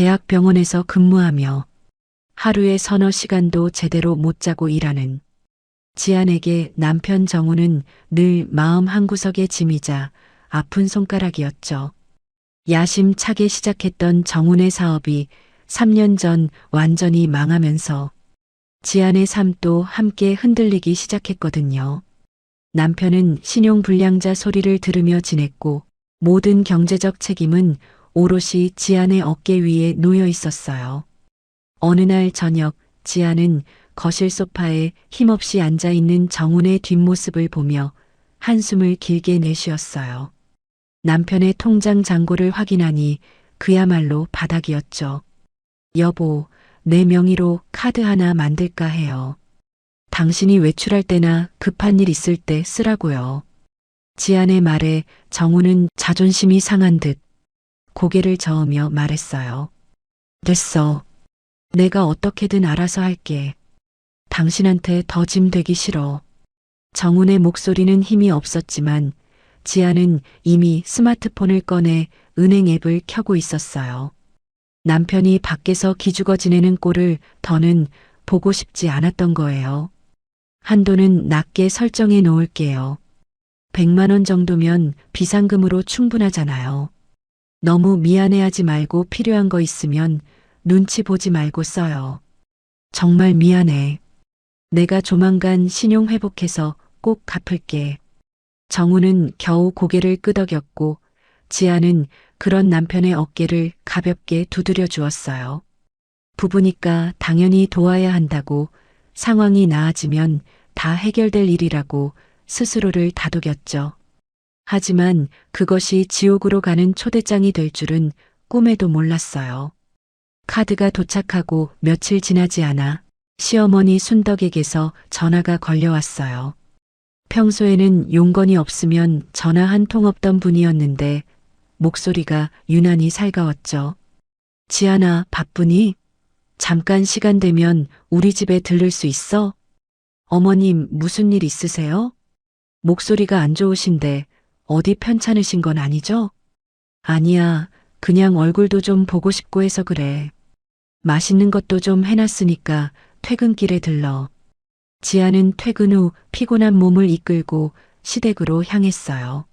대학병원에서 근무하며 하루에 서너 시간도 제대로 못 자고 일하는 지안에게 남편 정우는 늘 마음 한구석의 짐이자 아픈 손가락이었죠. 야심차게 시작했던 정훈의 사업이 3년 전 완전히 망하면서 지안의 삶도 함께 흔들리기 시작했거든요. 남편은 신용불량자 소리를 들으며 지냈고 모든 경제적 책임은 오롯이 지안의 어깨 위에 놓여 있었어요. 어느 날 저녁 지안은 거실 소파에 힘없이 앉아있는 정훈의 뒷모습을 보며 한숨을 길게 내쉬었어요. 남편의 통장 잔고를 확인하니 그야말로 바닥이었죠. 여보, 내 명의로 카드 하나 만들까 해요. 당신이 외출할 때나 급한 일 있을 때 쓰라고요. 지안의 말에 정우는 자존심이 상한 듯 고개를 저으며 말했어요. 됐어. 내가 어떻게든 알아서 할게. 당신한테 더 짐 되기 싫어. 정훈의 목소리는 힘이 없었지만 지안은 이미 스마트폰을 꺼내 은행 앱을 켜고 있었어요. 남편이 밖에서 기죽어 지내는 꼴을 더는 보고 싶지 않았던 거예요. 한도는 낮게 설정해 놓을게요. 100만 원 정도면 비상금으로 충분하잖아요. 너무 미안해하지 말고 필요한 거 있으면 눈치 보지 말고 써요. 정말 미안해. 내가 조만간 신용 회복해서 꼭 갚을게. 정우는 겨우 고개를 끄덕였고 지아는 그런 남편의 어깨를 가볍게 두드려 주었어요. 부부니까 당연히 도와야 한다고, 상황이 나아지면 다 해결될 일이라고 스스로를 다독였죠. 하지만 그것이 지옥으로 가는 초대장이 될 줄은 꿈에도 몰랐어요. 카드가 도착하고 며칠 지나지 않아 시어머니 순덕에게서 전화가 걸려왔어요. 평소에는 용건이 없으면 전화 한 통 없던 분이었는데 목소리가 유난히 살가웠죠. 지안아, 바쁘니? 잠깐 시간 되면 우리 집에 들를 수 있어? 어머님, 무슨 일 있으세요? 목소리가 안 좋으신데 어디 편찮으신 건 아니죠? 아니야, 그냥 얼굴도 좀 보고 싶고 해서 그래. 맛있는 것도 좀 해놨으니까 퇴근길에 들러. 지아는 퇴근 후 피곤한 몸을 이끌고 시댁으로 향했어요.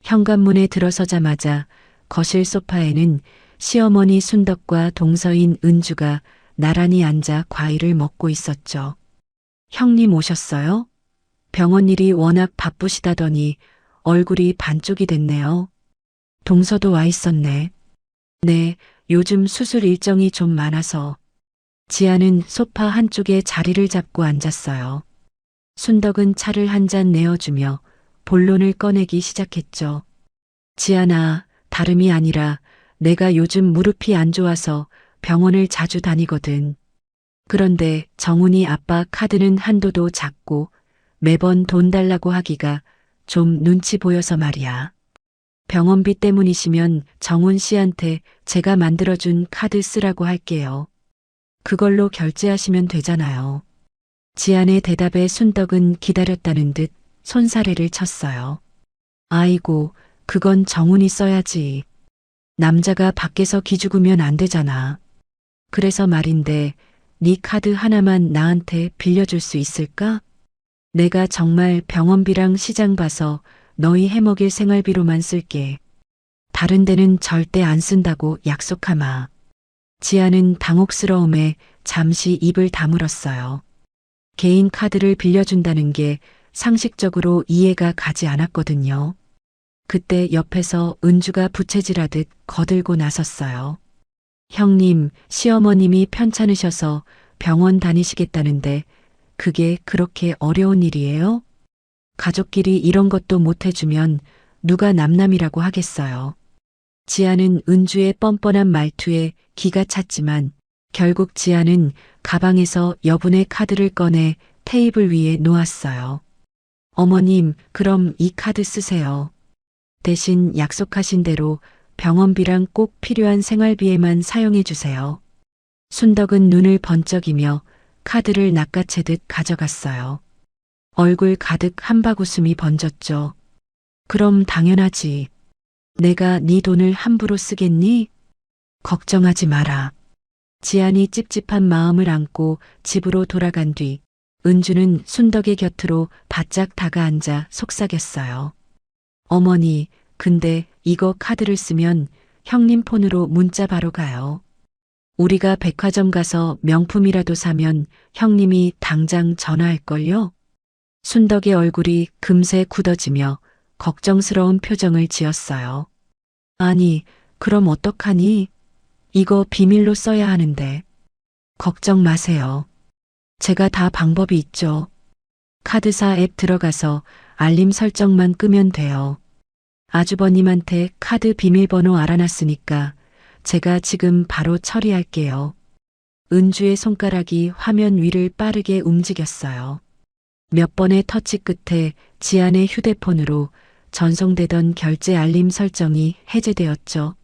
현관문에 들어서자마자 거실 소파에는 시어머니 순덕과 동서인 은주가 나란히 앉아 과일을 먹고 있었죠. 형님 오셨어요? 병원 일이 워낙 바쁘시다더니 얼굴이 반쪽이 됐네요. 동서도 와 있었네. 네, 요즘 수술 일정이 좀 많아서. 지아는 소파 한쪽에 자리를 잡고 앉았어요. 순덕은 차를 한 잔 내어주며 본론을 꺼내기 시작했죠. 지아나, 다름이 아니라 내가 요즘 무릎이 안 좋아서 병원을 자주 다니거든. 그런데 정훈이 아빠 카드는 한도도 작고 매번 돈 달라고 하기가 좀 눈치 보여서 말이야. 병원비 때문이시면 정훈 씨한테 제가 만들어준 카드 쓰라고 할게요. 그걸로 결제하시면 되잖아요. 지안의 대답에 순덕은 기다렸다는 듯 손사래를 쳤어요. 아이고, 그건 정훈이 써야지. 남자가 밖에서 기죽으면 안 되잖아. 그래서 말인데 네 카드 하나만 나한테 빌려줄 수 있을까? 내가 정말 병원비랑 시장 봐서 너희 해먹일 생활비로만 쓸게. 다른 데는 절대 안 쓴다고 약속하마. 지아는 당혹스러움에 잠시 입을 다물었어요. 개인 카드를 빌려준다는 게 상식적으로 이해가 가지 않았거든요. 그때 옆에서 은주가 부채질하듯 거들고 나섰어요. 형님, 시어머님이 편찮으셔서 병원 다니시겠다는데 그게 그렇게 어려운 일이에요? 가족끼리 이런 것도 못 해주면 누가 남남이라고 하겠어요. 지아는 은주의 뻔뻔한 말투에 기가 찼지만 결국 지아는 가방에서 여분의 카드를 꺼내 테이블 위에 놓았어요. 어머님, 그럼 이 카드 쓰세요. 대신 약속하신 대로 병원비랑 꼭 필요한 생활비에만 사용해 주세요. 순덕은 눈을 번쩍이며 카드를 낚아채듯 가져갔어요. 얼굴 가득 한박웃음이 번졌죠. 그럼 당연하지. 내가 네 돈을 함부로 쓰겠니? 걱정하지 마라. 지안이 찝찝한 마음을 안고 집으로 돌아간 뒤 은주는 순덕의 곁으로 바짝 다가앉아 속삭였어요. 어머니, 근데 이거 카드를 쓰면 형님 폰으로 문자 바로 가요. 우리가 백화점 가서 명품이라도 사면 형님이 당장 전화할걸요? 순덕의 얼굴이 금세 굳어지며 걱정스러운 표정을 지었어요. 아니, 그럼 어떡하니? 이거 비밀로 써야 하는데. 걱정 마세요. 제가 다 방법이 있죠. 카드사 앱 들어가서 알림 설정만 끄면 돼요. 아주버님한테 카드 비밀번호 알아놨으니까 제가 지금 바로 처리할게요. 은주의 손가락이 화면 위를 빠르게 움직였어요. 몇 번의 터치 끝에 지안의 휴대폰으로 전송되던 결제 알림 설정이 해제되었죠.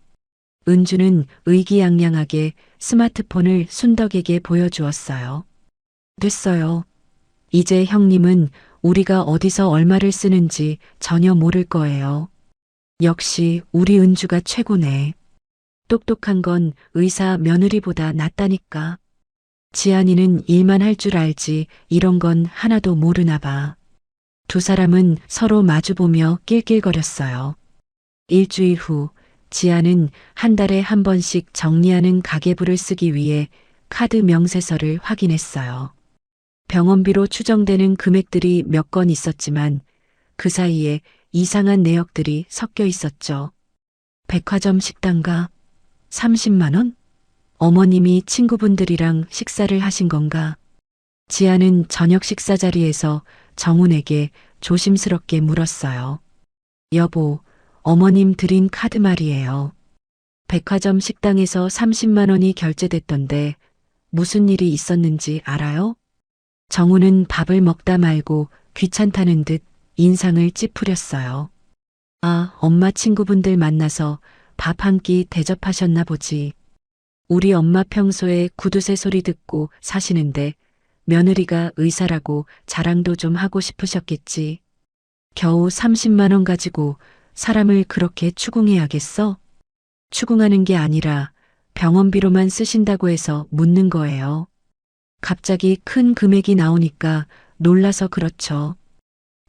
은주는 의기양양하게 스마트폰을 순덕에게 보여주었어요. 됐어요. 이제 형님은 우리가 어디서 얼마를 쓰는지 전혀 모를 거예요. 역시 우리 은주가 최고네. 똑똑한 건 의사 며느리보다 낫다니까. 지안이는 일만 할 줄 알지 이런 건 하나도 모르나 봐. 두 사람은 서로 마주보며 낄낄거렸어요. 일주일 후 지안은 한 달에 한 번씩 정리하는 가계부를 쓰기 위해 카드 명세서를 확인했어요. 병원비로 추정되는 금액들이 몇 건 있었지만 그 사이에 이상한 내역들이 섞여 있었죠. 백화점 식단가 30만 원? 어머님이 친구분들이랑 식사를 하신 건가? 지아는 저녁 식사 자리에서 정훈에게 조심스럽게 물었어요. 여보, 어머님 드린 카드 말이에요. 백화점 식당에서 30만 원이 결제됐던데 무슨 일이 있었는지 알아요? 정훈은 밥을 먹다 말고 귀찮다는 듯 인상을 찌푸렸어요. 아, 엄마 친구분들 만나서 밥 한 끼 대접하셨나 보지. 우리 엄마 평소에 구두쇠 소리 듣고 사시는데 며느리가 의사라고 자랑도 좀 하고 싶으셨겠지. 겨우 30만 원 가지고 사람을 그렇게 추궁해야겠어? 추궁하는 게 아니라 병원비로만 쓰신다고 해서 묻는 거예요. 갑자기 큰 금액이 나오니까 놀라서 그렇죠.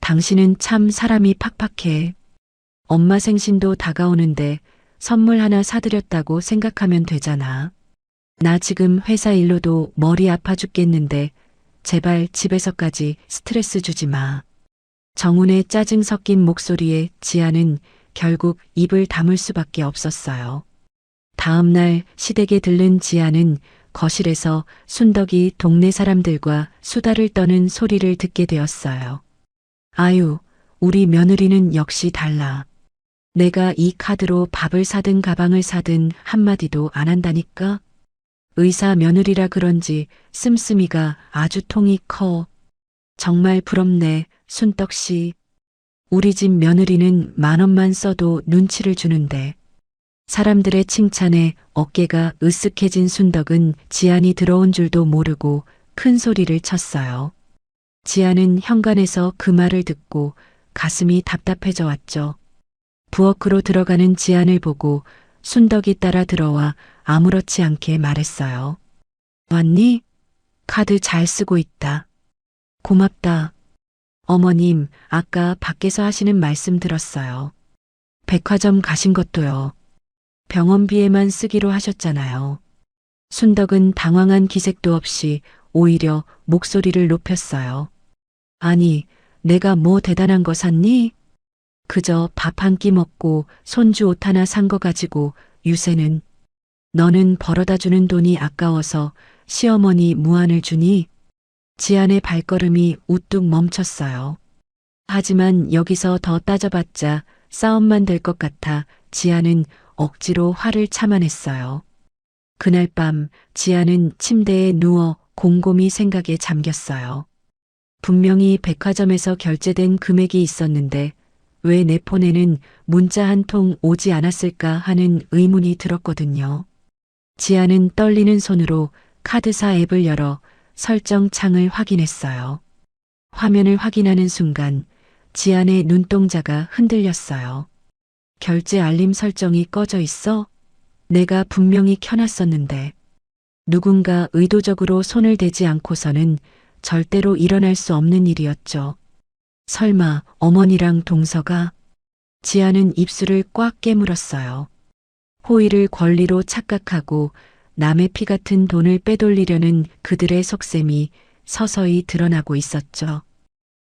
당신은 참 사람이 팍팍해. 엄마 생신도 다가오는데 선물 하나 사드렸다고 생각하면 되잖아. 나 지금 회사 일로도 머리 아파 죽겠는데 제발 집에서까지 스트레스 주지 마. 정훈의 짜증 섞인 목소리에 지아는 결국 입을 다물 수밖에 없었어요. 다음 날 시댁에 들른 지아는 거실에서 순덕이 동네 사람들과 수다를 떠는 소리를 듣게 되었어요. 아유, 우리 며느리는 역시 달라. 내가 이 카드로 밥을 사든 가방을 사든 한마디도 안 한다니까? 의사 며느리라 그런지 씀씀이가 아주 통이 커. 정말 부럽네, 순떡씨. 우리 집 며느리는 10,000원만 써도 눈치를 주는데. 사람들의 칭찬에 어깨가 으쓱해진 순덕은 지안이 들어온 줄도 모르고 큰 소리를 쳤어요. 지안은 현관에서 그 말을 듣고 가슴이 답답해져 왔죠. 부엌으로 들어가는 지안을 보고 순덕이 따라 들어와 아무렇지 않게 말했어요. 왔니? 카드 잘 쓰고 있다. 고맙다. 어머님, 아까 밖에서 하시는 말씀 들었어요. 백화점 가신 것도요. 병원비에만 쓰기로 하셨잖아요. 순덕은 당황한 기색도 없이 오히려 목소리를 높였어요. 아니, 내가 뭐 대단한 거 샀니? 그저 밥 한 끼 먹고 손주 옷 하나 산 거 가지고 유세는. 너는 벌어다 주는 돈이 아까워서 시어머니 무안을 주니? 지안의 발걸음이 우뚝 멈췄어요. 하지만 여기서 더 따져봤자 싸움만 될 것 같아 지안은 억지로 화를 참아냈어요. 그날 밤 지안은 침대에 누워 곰곰이 생각에 잠겼어요. 분명히 백화점에서 결제된 금액이 있었는데 왜 내 폰에는 문자 한 통 오지 않았을까 하는 의문이 들었거든요. 지안은 떨리는 손으로 카드사 앱을 열어 설정 창을 확인했어요. 화면을 확인하는 순간 지안의 눈동자가 흔들렸어요. 결제 알림 설정이 꺼져 있어? 내가 분명히 켜놨었는데 누군가 의도적으로 손을 대지 않고서는 절대로 일어날 수 없는 일이었죠. 설마 어머니랑 동서가? 지아는 입술을 꽉 깨물었어요. 호의를 권리로 착각하고 남의 피 같은 돈을 빼돌리려는 그들의 속셈이 서서히 드러나고 있었죠.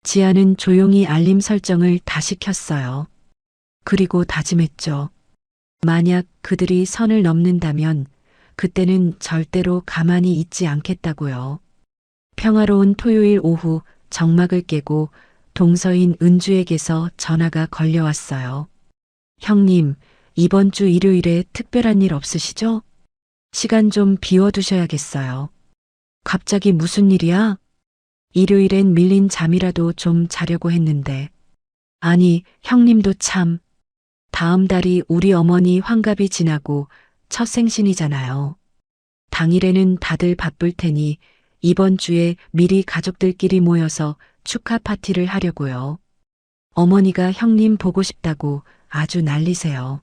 지아는 조용히 알림 설정을 다시 켰어요. 그리고 다짐했죠. 만약 그들이 선을 넘는다면 그때는 절대로 가만히 있지 않겠다고요. 평화로운 토요일 오후 정막을 깨고 동서인 은주에게서 전화가 걸려왔어요. 형님, 이번 주 일요일에 특별한 일 없으시죠? 시간 좀 비워두셔야겠어요. 갑자기 무슨 일이야? 일요일엔 밀린 잠이라도 좀 자려고 했는데. 아니, 형님도 참. 다음 달이 우리 어머니 환갑이 지나고 첫 생신이잖아요. 당일에는 다들 바쁠 테니 이번 주에 미리 가족들끼리 모여서 축하 파티를 하려고요. 어머니가 형님 보고 싶다고 아주 난리세요.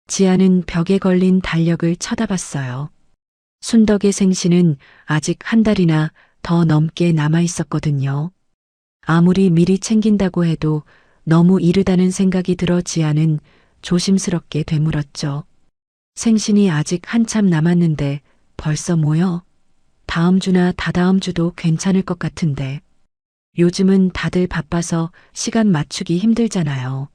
지아는 벽에 걸린 달력을 쳐다봤어요. 순덕의 생신은 아직 한 달이나 더 넘게 남아 있었거든요. 아무리 미리 챙긴다고 해도 너무 이르다는 생각이 들어 지아는 조심스럽게 되물었죠. 생신이 아직 한참 남았는데 벌써 모여? 다음 주나 다다음 주도 괜찮을 것 같은데. 요즘은 다들 바빠서 시간 맞추기 힘들잖아요.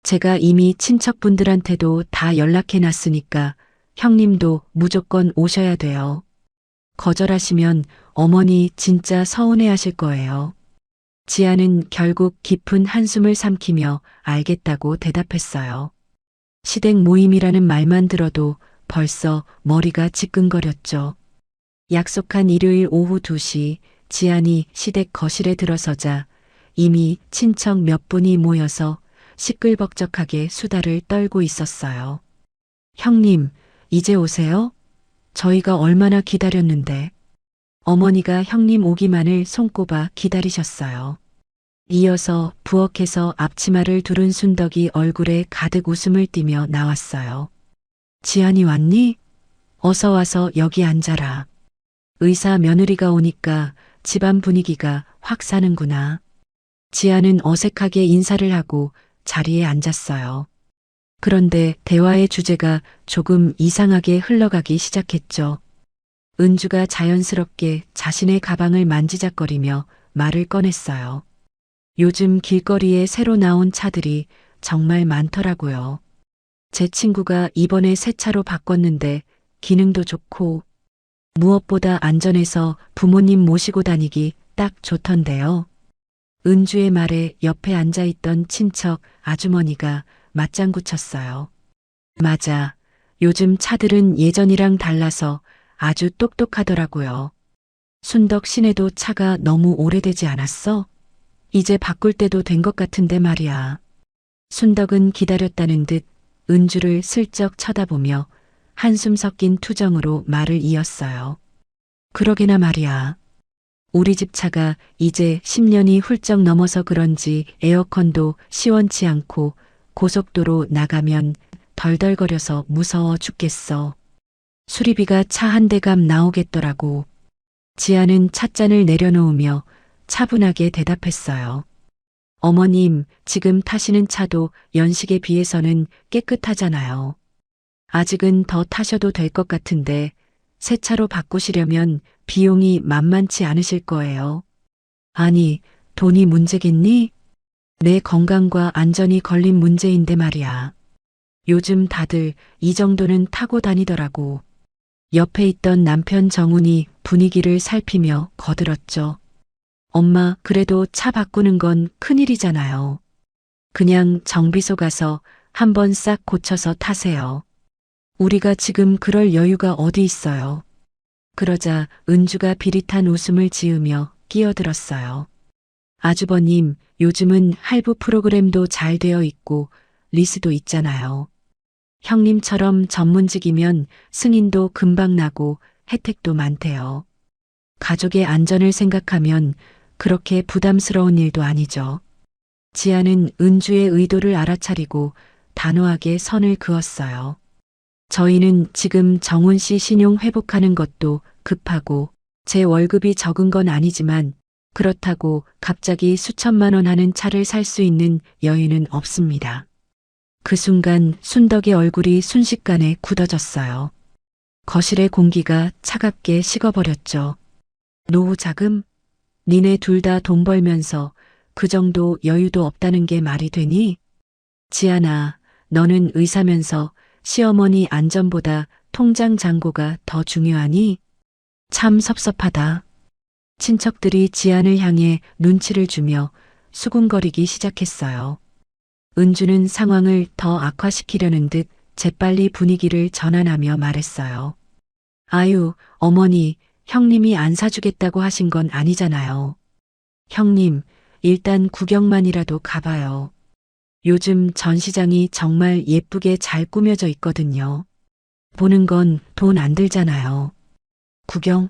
제가 이미 친척분들한테도 다 연락해 놨으니까 형님도 무조건 오셔야 돼요. 거절하시면 어머니 진짜 서운해 하실 거예요. 지아는 결국 깊은 한숨을 삼키며 알겠다고 대답했어요. 시댁 모임이라는 말만 들어도 벌써 머리가 지끈거렸죠. 약속한 일요일 오후 2시 지안이 시댁 거실에 들어서자 이미 친척 몇 분이 모여서 시끌벅적하게 수다를 떨고 있었어요. 형님, 이제 오세요? 저희가 얼마나 기다렸는데. 어머니가 형님 오기만을 손꼽아 기다리셨어요. 이어서 부엌에서 앞치마를 두른 순덕이 얼굴에 가득 웃음을 띠며 나왔어요. 지안이 왔니? 어서 와서 여기 앉아라. 의사 며느리가 오니까 집안 분위기가 확 사는구나. 지안은 어색하게 인사를 하고 자리에 앉았어요. 그런데 대화의 주제가 조금 이상하게 흘러가기 시작했죠. 은주가 자연스럽게 자신의 가방을 만지작거리며 말을 꺼냈어요. 요즘 길거리에 새로 나온 차들이 정말 많더라고요. 제 친구가 이번에 새 차로 바꿨는데 기능도 좋고 무엇보다 안전해서 부모님 모시고 다니기 딱 좋던데요. 은주의 말에 옆에 앉아있던 친척 아주머니가 맞장구 쳤어요. 맞아. 요즘 차들은 예전이랑 달라서 아주 똑똑하더라고요. 순덕 시내도 차가 너무 오래되지 않았어? 이제 바꿀 때도 된 것 같은데 말이야. 순덕은 기다렸다는 듯 은주를 슬쩍 쳐다보며 한숨 섞인 투정으로 말을 이었어요. 그러게나 말이야. 우리 집 차가 이제 10년이 훌쩍 넘어서 그런지 에어컨도 시원치 않고 고속도로 나가면 덜덜거려서 무서워 죽겠어. 수리비가 차 한 대 값 나오겠더라고. 지아는 찻잔을 내려놓으며 차분하게 대답했어요. 어머님, 지금 타시는 차도 연식에 비해서는 깨끗하잖아요. 아직은 더 타셔도 될 것 같은데 새 차로 바꾸시려면 비용이 만만치 않으실 거예요. 아니, 돈이 문제겠니? 내 건강과 안전이 걸린 문제인데 말이야. 요즘 다들 이 정도는 타고 다니더라고. 옆에 있던 남편 정훈이 분위기를 살피며 거들었죠. 엄마, 그래도 차 바꾸는 건 큰일이잖아요. 그냥 정비소 가서 한번 싹 고쳐서 타세요. 우리가 지금 그럴 여유가 어디 있어요. 그러자 은주가 비릿한 웃음을 지으며 끼어들었어요. 아주버님, 요즘은 할부 프로그램도 잘 되어 있고 리스도 있잖아요. 형님처럼 전문직이면 승인도 금방 나고 혜택도 많대요. 가족의 안전을 생각하면 그렇게 부담스러운 일도 아니죠. 지아는 은주의 의도를 알아차리고 단호하게 선을 그었어요. 저희는 지금 정훈 씨 신용 회복하는 것도 급하고 제 월급이 적은 건 아니지만 그렇다고 갑자기 수천만 원 하는 차를 살 수 있는 여유는 없습니다. 그 순간 순덕의 얼굴이 순식간에 굳어졌어요. 거실의 공기가 차갑게 식어버렸죠. 노후 자금? 니네 둘 다 돈 벌면서 그 정도 여유도 없다는 게 말이 되니? 지안아, 너는 의사면서 시어머니 안전보다 통장 잔고가 더 중요하니? 참 섭섭하다. 친척들이 지안을 향해 눈치를 주며 수군거리기 시작했어요. 은주는 상황을 더 악화시키려는 듯 재빨리 분위기를 전환하며 말했어요. 아유, 어머니, 형님이 안 사주겠다고 하신 건 아니잖아요. 형님, 일단 구경만이라도 가봐요. 요즘 전시장이 정말 예쁘게 잘 꾸며져 있거든요. 보는 건 돈 안 들잖아요. 구경?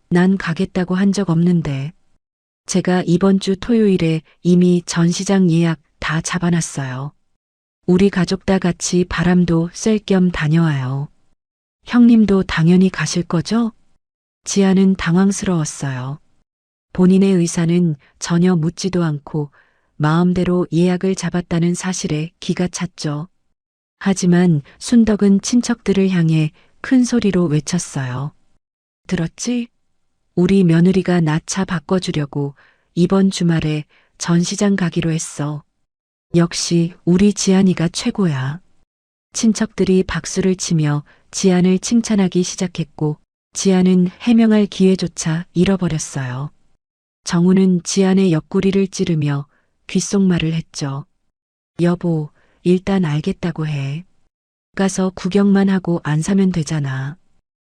난 가겠다고 한 적 없는데. 제가 이번 주 토요일에 이미 전시장 예약 다 잡아놨어요. 우리 가족 다 같이 바람도 쐴 겸 다녀와요. 형님도 당연히 가실 거죠? 지아는 당황스러웠어요. 본인의 의사는 전혀 묻지도 않고 마음대로 예약을 잡았다는 사실에 기가 찼죠. 하지만 순덕은 친척들을 향해 큰 소리로 외쳤어요. 들었지? 우리 며느리가 나 차 바꿔주려고 이번 주말에 전시장 가기로 했어. 역시 우리 지안이가 최고야. 친척들이 박수를 치며 지안을 칭찬하기 시작했고 지안은 해명할 기회조차 잃어버렸어요. 정우는 지안의 옆구리를 찌르며 귓속말을 했죠. 여보, 일단 알겠다고 해. 가서 구경만 하고 안 사면 되잖아.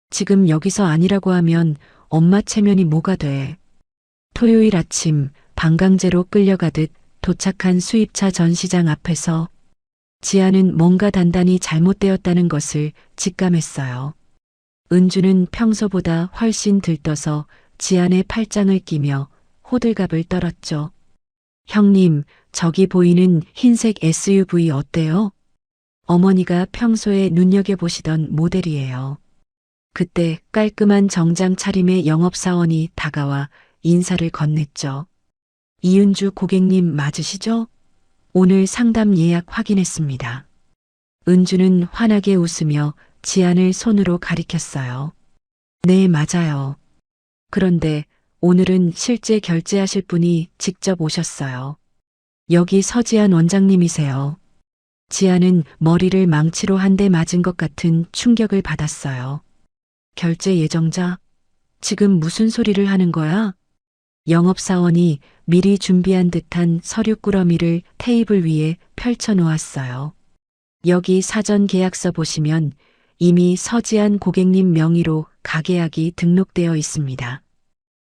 지금 여기서 아니라고 하면 엄마 체면이 뭐가 돼. 토요일 아침 방광제로 끌려가듯 도착한 수입차 전시장 앞에서 지아는 뭔가 단단히 잘못되었다는 것을 직감했어요. 은주는 평소보다 훨씬 들떠서 지안의 팔짱을 끼며 호들갑을 떨었죠. 형님, 저기 보이는 흰색 SUV 어때요? 어머니가 평소에 눈여겨보시던 모델이에요. 그때 깔끔한 정장 차림의 영업사원이 다가와 인사를 건넸죠. 이은주 고객님 맞으시죠? 오늘 상담 예약 확인했습니다. 은주는 환하게 웃으며 지안을 손으로 가리켰어요. 네, 맞아요. 그런데 오늘은 실제 결제하실 분이 직접 오셨어요. 여기 서지안 원장님이세요. 지안은 머리를 망치로 한 대 맞은 것 같은 충격을 받았어요. 결제 예정자? 지금 무슨 소리를 하는 거야? 영업사원이 미리 준비한 듯한 서류 꾸러미를 테이블 위에 펼쳐 놓았어요. 여기 사전 계약서 보시면 이미 서지안 고객님 명의로 가계약이 등록되어 있습니다.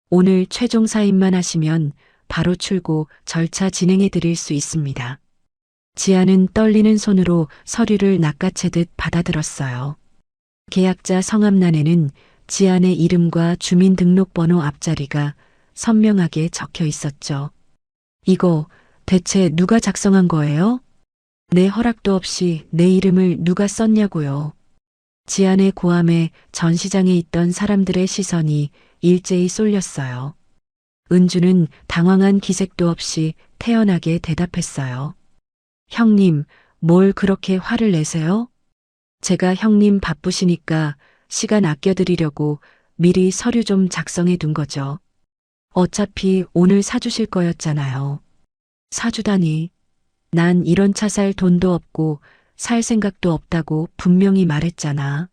오늘 최종 사인만 하시면 바로 출고 절차 진행해 드릴 수 있습니다. 지아는 떨리는 손으로 서류를 낚아채듯 받아들었어요. 계약자 성함란에는 지안의 이름과 주민등록번호 앞자리가 선명하게 적혀 있었죠. 이거 대체 누가 작성한 거예요? 내 허락도 없이 내 이름을 누가 썼냐고요. 지안의 고함에 전시장에 있던 사람들의 시선이 일제히 쏠렸어요. 은주는 당황한 기색도 없이 태연하게 대답했어요. 형님, 뭘 그렇게 화를 내세요? 제가 형님 바쁘시니까 시간 아껴드리려고 미리 서류 좀 작성해 둔 거죠. 어차피 오늘 사주실 거였잖아요. 사주다니. 난 이런 차 살 돈도 없고 살 생각도 없다고 분명히 말했잖아.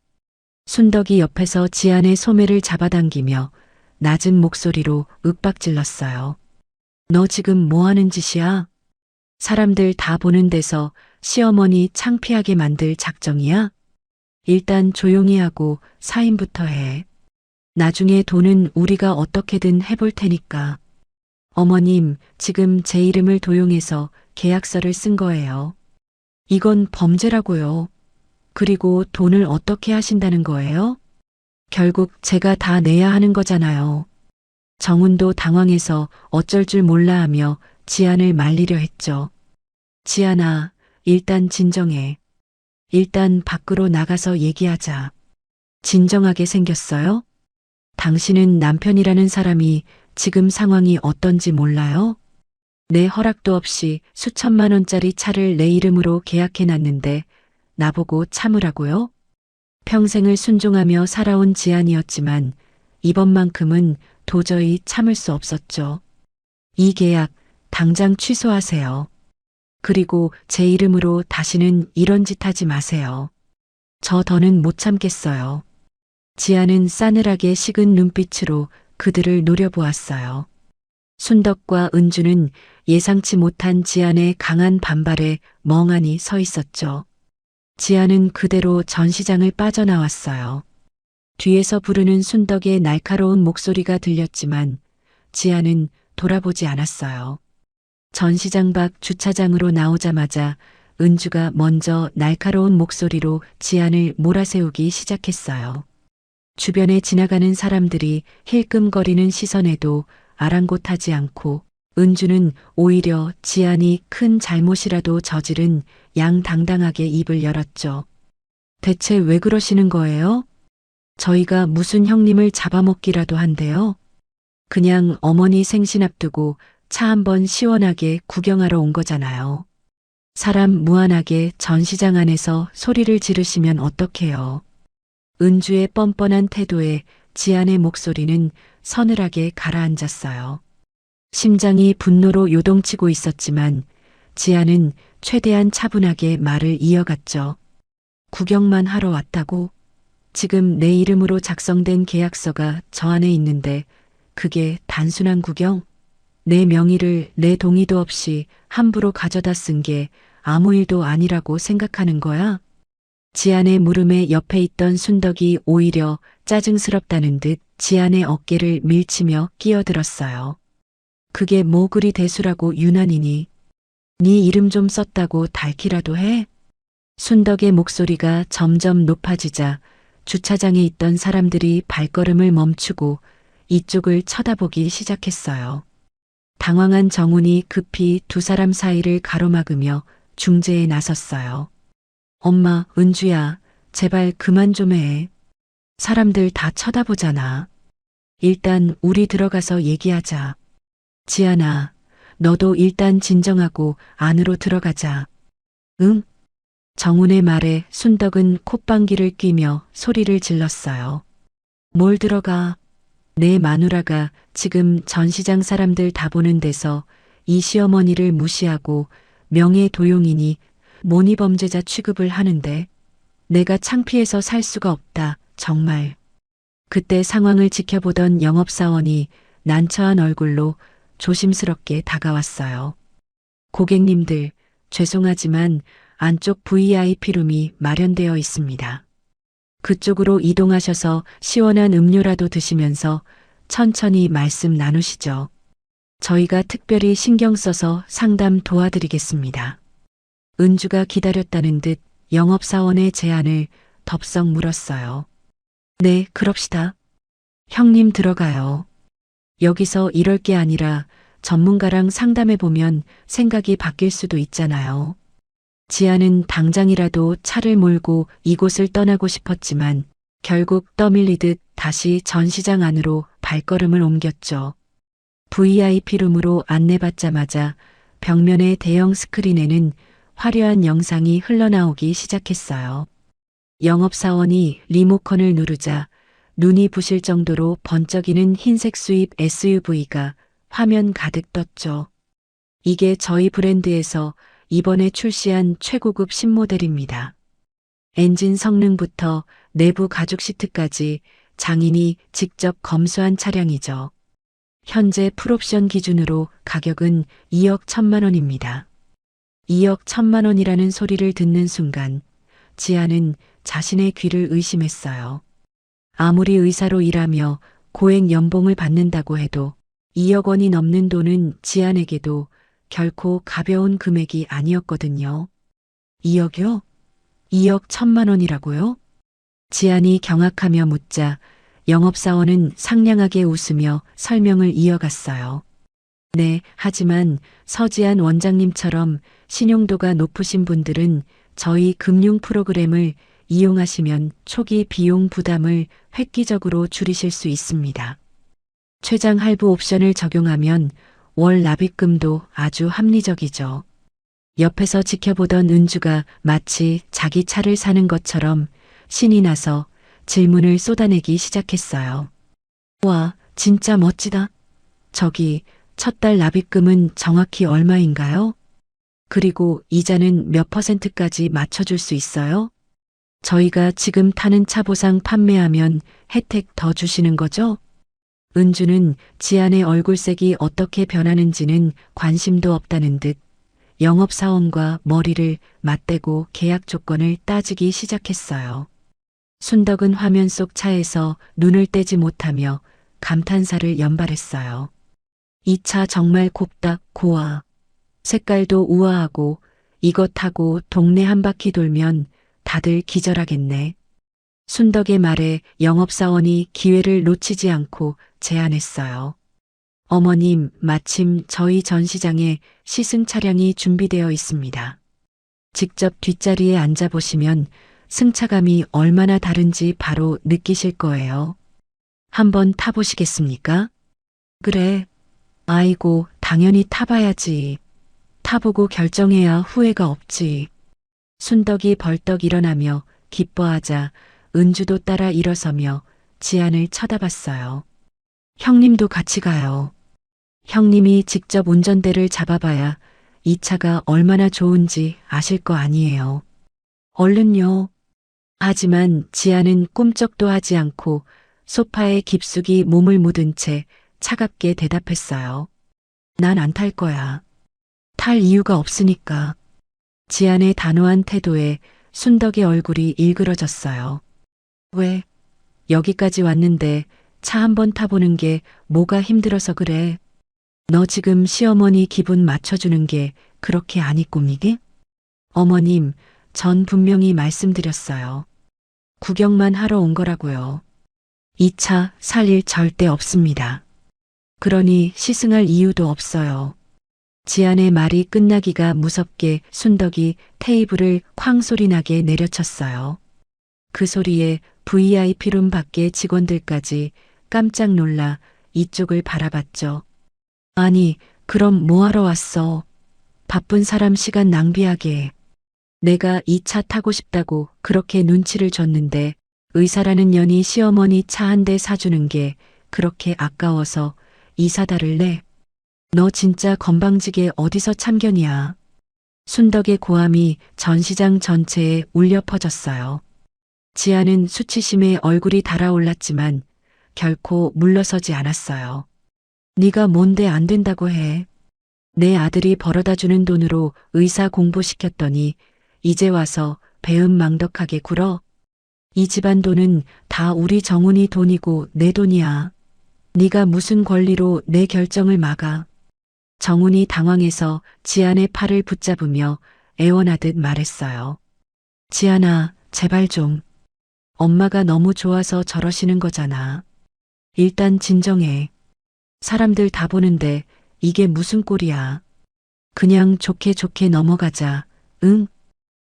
순덕이 옆에서 지안의 소매를 잡아당기며 낮은 목소리로 윽박질렀어요. 너 지금 뭐 하는 짓이야? 사람들 다 보는 데서 시어머니 창피하게 만들 작정이야? 일단 조용히 하고 사인부터 해. 나중에 돈은 우리가 어떻게든 해볼 테니까. 어머님, 지금 제 이름을 도용해서 계약서를 쓴 거예요. 이건 범죄라고요. 그리고 돈을 어떻게 하신다는 거예요? 결국 제가 다 내야 하는 거잖아요. 정훈도 당황해서 어쩔 줄 몰라 하며 지안을 말리려 했죠. 지안아, 일단 진정해. 일단 밖으로 나가서 얘기하자. 진정하게 생겼어요? 당신은 남편이라는 사람이 지금 상황이 어떤지 몰라요? 내 허락도 없이 수천만 원짜리 차를 내 이름으로 계약해놨는데 나보고 참으라고요? 평생을 순종하며 살아온 지안이었지만 이번만큼은 도저히 참을 수 없었죠. 이 계약 당장 취소하세요. 그리고 제 이름으로 다시는 이런 짓 하지 마세요. 저 더는 못 참겠어요. 지아는 싸늘하게 식은 눈빛으로 그들을 노려보았어요. 순덕과 은주는 예상치 못한 지안의 강한 반발에 멍하니 서 있었죠. 지아는 그대로 전시장을 빠져나왔어요. 뒤에서 부르는 순덕의 날카로운 목소리가 들렸지만 지아는 돌아보지 않았어요. 전시장 밖 주차장으로 나오자마자 은주가 먼저 날카로운 목소리로 지안을 몰아세우기 시작했어요. 주변에 지나가는 사람들이 힐끔거리는 시선에도 아랑곳하지 않고 은주는 오히려 지안이 큰 잘못이라도 저지른 양당당하게 입을 열었죠. 대체 왜 그러시는 거예요? 저희가 무슨 형님을 잡아먹기라도 한대요. 그냥 어머니 생신 앞두고 차 한번 시원하게 구경하러 온 거잖아요. 사람 무한하게 전시장 안에서 소리를 지르시면 어떡해요. 은주의 뻔뻔한 태도에 지안의 목소리는 서늘하게 가라앉았어요. 심장이 분노로 요동치고 있었지만 지안은 최대한 차분하게 말을 이어갔죠. 구경만 하러 왔다고? 지금 내 이름으로 작성된 계약서가 저 안에 있는데 그게 단순한 구경? 내 명의를 내 동의도 없이 함부로 가져다 쓴 게 아무 일도 아니라고 생각하는 거야? 지안의 물음에 옆에 있던 순덕이 오히려 짜증스럽다는 듯 지안의 어깨를 밀치며 끼어들었어요. 그게 뭐 그리 대수라고 유난이니? 네 이름 좀 썼다고 닳기라도 해? 순덕의 목소리가 점점 높아지자 주차장에 있던 사람들이 발걸음을 멈추고 이쪽을 쳐다보기 시작했어요. 당황한 정훈이 급히 두 사람 사이를 가로막으며 중재에 나섰어요. 엄마, 은주야, 제발 그만 좀 해. 사람들 다 쳐다보잖아. 일단 우리 들어가서 얘기하자. 지안아, 너도 일단 진정하고 안으로 들어가자. 응? 정훈의 말에 순덕은 콧방귀를 뀌며 소리를 질렀어요. 뭘 들어가? 내 마누라가 지금 전시장 사람들 다 보는 데서 이 시어머니를 무시하고 명예도용이니 모니범죄자 취급을 하는데 내가 창피해서 살 수가 없다, 정말. 그때 상황을 지켜보던 영업사원이 난처한 얼굴로 조심스럽게 다가왔어요. 고객님들, 죄송하지만 안쪽 VIP룸이 마련되어 있습니다. 그쪽으로 이동하셔서 시원한 음료라도 드시면서 천천히 말씀 나누시죠. 저희가 특별히 신경 써서 상담 도와드리겠습니다. 은주가 기다렸다는 듯 영업사원의 제안을 덥석 물었어요. 네, 그럽시다. 형님 들어가요. 여기서 이럴 게 아니라 전문가랑 상담해보면 생각이 바뀔 수도 있잖아요. 지아는 당장이라도 차를 몰고 이곳을 떠나고 싶었지만 결국 떠밀리듯 다시 전시장 안으로 발걸음을 옮겼죠. VIP룸으로 안내받자마자 벽면의 대형 스크린에는 화려한 영상이 흘러나오기 시작했어요. 영업사원이 리모컨을 누르자 눈이 부실 정도로 번쩍이는 흰색 수입 SUV가 화면 가득 떴죠. 이게 저희 브랜드에서 이번에 출시한 최고급 신모델입니다. 엔진 성능부터 내부 가죽 시트까지 장인이 직접 검수한 차량이죠. 현재 풀옵션 기준으로 가격은 2억 1천만 원입니다. 2억 1천만 원이라는 소리를 듣는 순간 지아는 자신의 귀를 의심했어요. 아무리 의사로 일하며 고액 연봉을 받는다고 해도 2억 원이 넘는 돈은 지안에게도 결코 가벼운 금액이 아니었거든요. 2억이요? 2억 1천만 원이라고요? 지안이 경악하며 묻자 영업사원은 상냥하게 웃으며 설명을 이어갔어요. 네, 하지만 서지안 원장님처럼 신용도가 높으신 분들은 저희 금융 프로그램을 이용하시면 초기 비용 부담을 획기적으로 줄이실 수 있습니다. 최장 할부 옵션을 적용하면 월 납입금도 아주 합리적이죠. 옆에서 지켜보던 은주가 마치 자기 차를 사는 것처럼 신이 나서 질문을 쏟아내기 시작했어요. 와, 진짜 멋지다. 저기, 첫 달 납입금은 정확히 얼마인가요? 그리고 이자는 몇 %까지 맞춰줄 수 있어요? 저희가 지금 타는 차 보상 판매하면 혜택 더 주시는 거죠? 은주는 지안의 얼굴색이 어떻게 변하는지는 관심도 없다는 듯 영업사원과 머리를 맞대고 계약 조건을 따지기 시작했어요. 순덕은 화면 속 차에서 눈을 떼지 못하며 감탄사를 연발했어요. 이 차 정말 곱다, 고와. 색깔도 우아하고 이거 타고 동네 한 바퀴 돌면 다들 기절하겠네. 순덕의 말에 영업사원이 기회를 놓치지 않고 제안했어요. 어머님, 마침 저희 전시장에 시승 차량이 준비되어 있습니다. 직접 뒷자리에 앉아보시면 승차감이 얼마나 다른지 바로 느끼실 거예요. 한번 타보시겠습니까? 그래. 아이고, 당연히 타봐야지. 타보고 결정해야 후회가 없지. 순덕이 벌떡 일어나며 기뻐하자 은주도 따라 일어서며 지안을 쳐다봤어요. 형님도 같이 가요. 형님이 직접 운전대를 잡아봐야 이 차가 얼마나 좋은지 아실 거 아니에요. 얼른요. 하지만 지안은 꿈쩍도 하지 않고 소파에 깊숙이 몸을 묻은 채 차갑게 대답했어요. 난 안 탈 거야. 탈 이유가 없으니까. 지안의 단호한 태도에 순덕의 얼굴이 일그러졌어요. 왜? 여기까지 왔는데 차 한번 타보는 게 뭐가 힘들어서 그래? 너 지금 시어머니 기분 맞춰주는 게 그렇게 안 이꿈이게? 어머님, 전 분명히 말씀드렸어요. 구경만 하러 온 거라고요. 이 차 살 일 절대 없습니다. 그러니 시승할 이유도 없어요. 지안의 말이 끝나기가 무섭게 순덕이 테이블을 쾅 소리 나게 내려쳤어요. 그 소리에 VIP룸 밖의 직원들까지 깜짝 놀라 이쪽을 바라봤죠. 아니, 그럼 뭐하러 왔어? 바쁜 사람 시간 낭비하게. 내가 이 차 타고 싶다고 그렇게 눈치를 줬는데 의사라는 년이 시어머니 차 한 대 사주는 게 그렇게 아까워서 이사다를 내? 너 진짜 건방지게 어디서 참견이야. 순덕의 고함이 전시장 전체에 울려 퍼졌어요. 지아는 수치심에 얼굴이 달아올랐지만 결코 물러서지 않았어요. 네가 뭔데 안 된다고 해. 내 아들이 벌어다주는 돈으로 의사 공부시켰더니 이제 와서 배은망덕하게 굴어. 이 집안 돈은 다 우리 정훈이 돈이고 내 돈이야. 네가 무슨 권리로 내 결정을 막아. 정훈이 당황해서 지안의 팔을 붙잡으며 애원하듯 말했어요. 지안아, 제발 좀. 엄마가 너무 좋아서 저러시는 거잖아. 일단 진정해. 사람들 다 보는데 이게 무슨 꼴이야. 그냥 좋게 좋게 넘어가자. 응?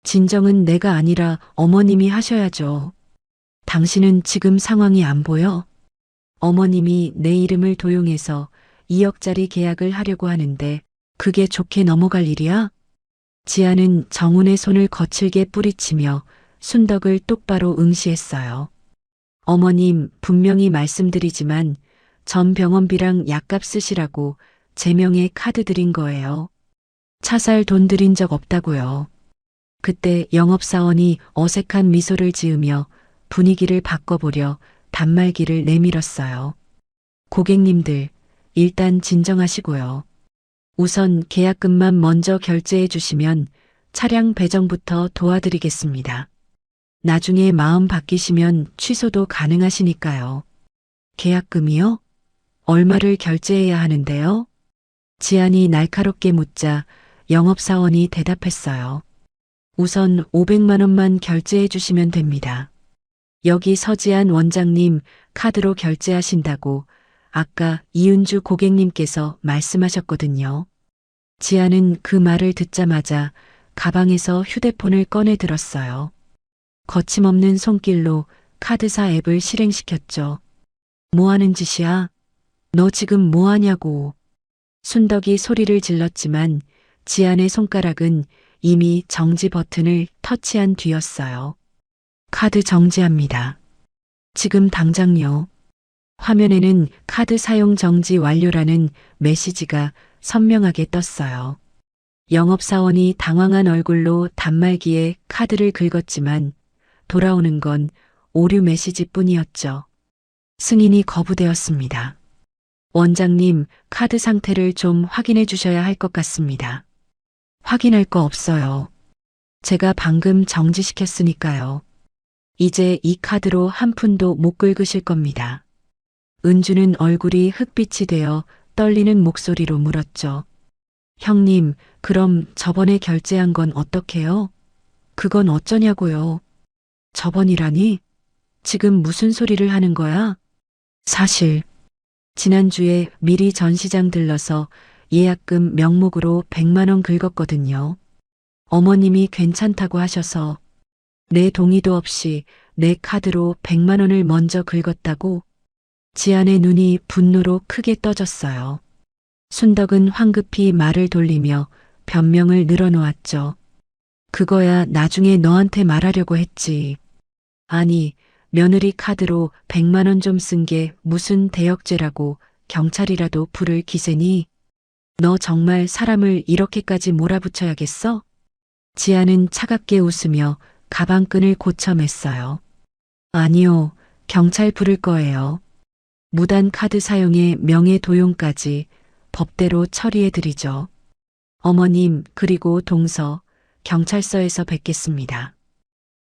진정은 내가 아니라 어머님이 하셔야죠. 당신은 지금 상황이 안 보여? 어머님이 내 이름을 도용해서 2억짜리 계약을 하려고 하는데 그게 좋게 넘어갈 일이야? 지아는 정훈의 손을 거칠게 뿌리치며 순덕을 똑바로 응시했어요. 어머님, 분명히 말씀드리지만 전 병원비랑 약값 쓰시라고 제 명의 카드 드린 거예요. 차 살 돈 드린 적 없다고요. 그때 영업사원이 어색한 미소를 지으며 분위기를 바꿔보려 단말기를 내밀었어요. 고객님들, 일단 진정하시고요. 우선 계약금만 먼저 결제해 주시면 차량 배정부터 도와드리겠습니다. 나중에 마음 바뀌시면 취소도 가능하시니까요. 계약금이요? 얼마를 결제해야 하는데요? 지안이 날카롭게 묻자 영업사원이 대답했어요. 우선 500만 원만 결제해 주시면 됩니다. 여기 서지안 원장님 카드로 결제하신다고 아까 이은주 고객님께서 말씀하셨거든요. 지아는 그 말을 듣자마자 가방에서 휴대폰을 꺼내 들었어요. 거침없는 손길로 카드사 앱을 실행시켰죠. 뭐 하는 짓이야? 너 지금 뭐 하냐고. 순덕이 소리를 질렀지만 지안의 손가락은 이미 정지 버튼을 터치한 뒤였어요. 카드 정지합니다. 지금 당장요. 화면에는 카드 사용 정지 완료라는 메시지가 선명하게 떴어요. 영업사원이 당황한 얼굴로 단말기에 카드를 긁었지만 돌아오는 건 오류 메시지뿐이었죠. 승인이 거부되었습니다. 원장님, 카드 상태를 좀 확인해 주셔야 할 것 같습니다. 확인할 거 없어요. 제가 방금 정지시켰으니까요. 이제 이 카드로 한 푼도 못 긁으실 겁니다. 은주는 얼굴이 흑빛이 되어 떨리는 목소리로 물었죠. 형님, 그럼 저번에 결제한 건 어떡해요? 그건 어쩌냐고요. 저번이라니? 지금 무슨 소리를 하는 거야? 사실 지난주에 미리 전시장 들러서 예약금 명목으로 100만 원 긁었거든요. 어머님이 괜찮다고 하셔서 내 동의도 없이 내 카드로 100만 원을 먼저 긁었다고. 지안의 눈이 분노로 크게 떠졌어요. 순덕은 황급히 말을 돌리며 변명을 늘어놓았죠. 그거야 나중에 너한테 말하려고 했지. 아니, 며느리 카드로 100만 원 좀 쓴 게 무슨 대역죄라고 경찰이라도 부를 기세니? 너 정말 사람을 이렇게까지 몰아붙여야겠어? 지아는 차갑게 웃으며 가방끈을 고쳐맸어요. 아니요, 경찰 부를 거예요. 무단 카드 사용에 명예도용까지 법대로 처리해드리죠. 어머님, 그리고 동서, 경찰서에서 뵙겠습니다.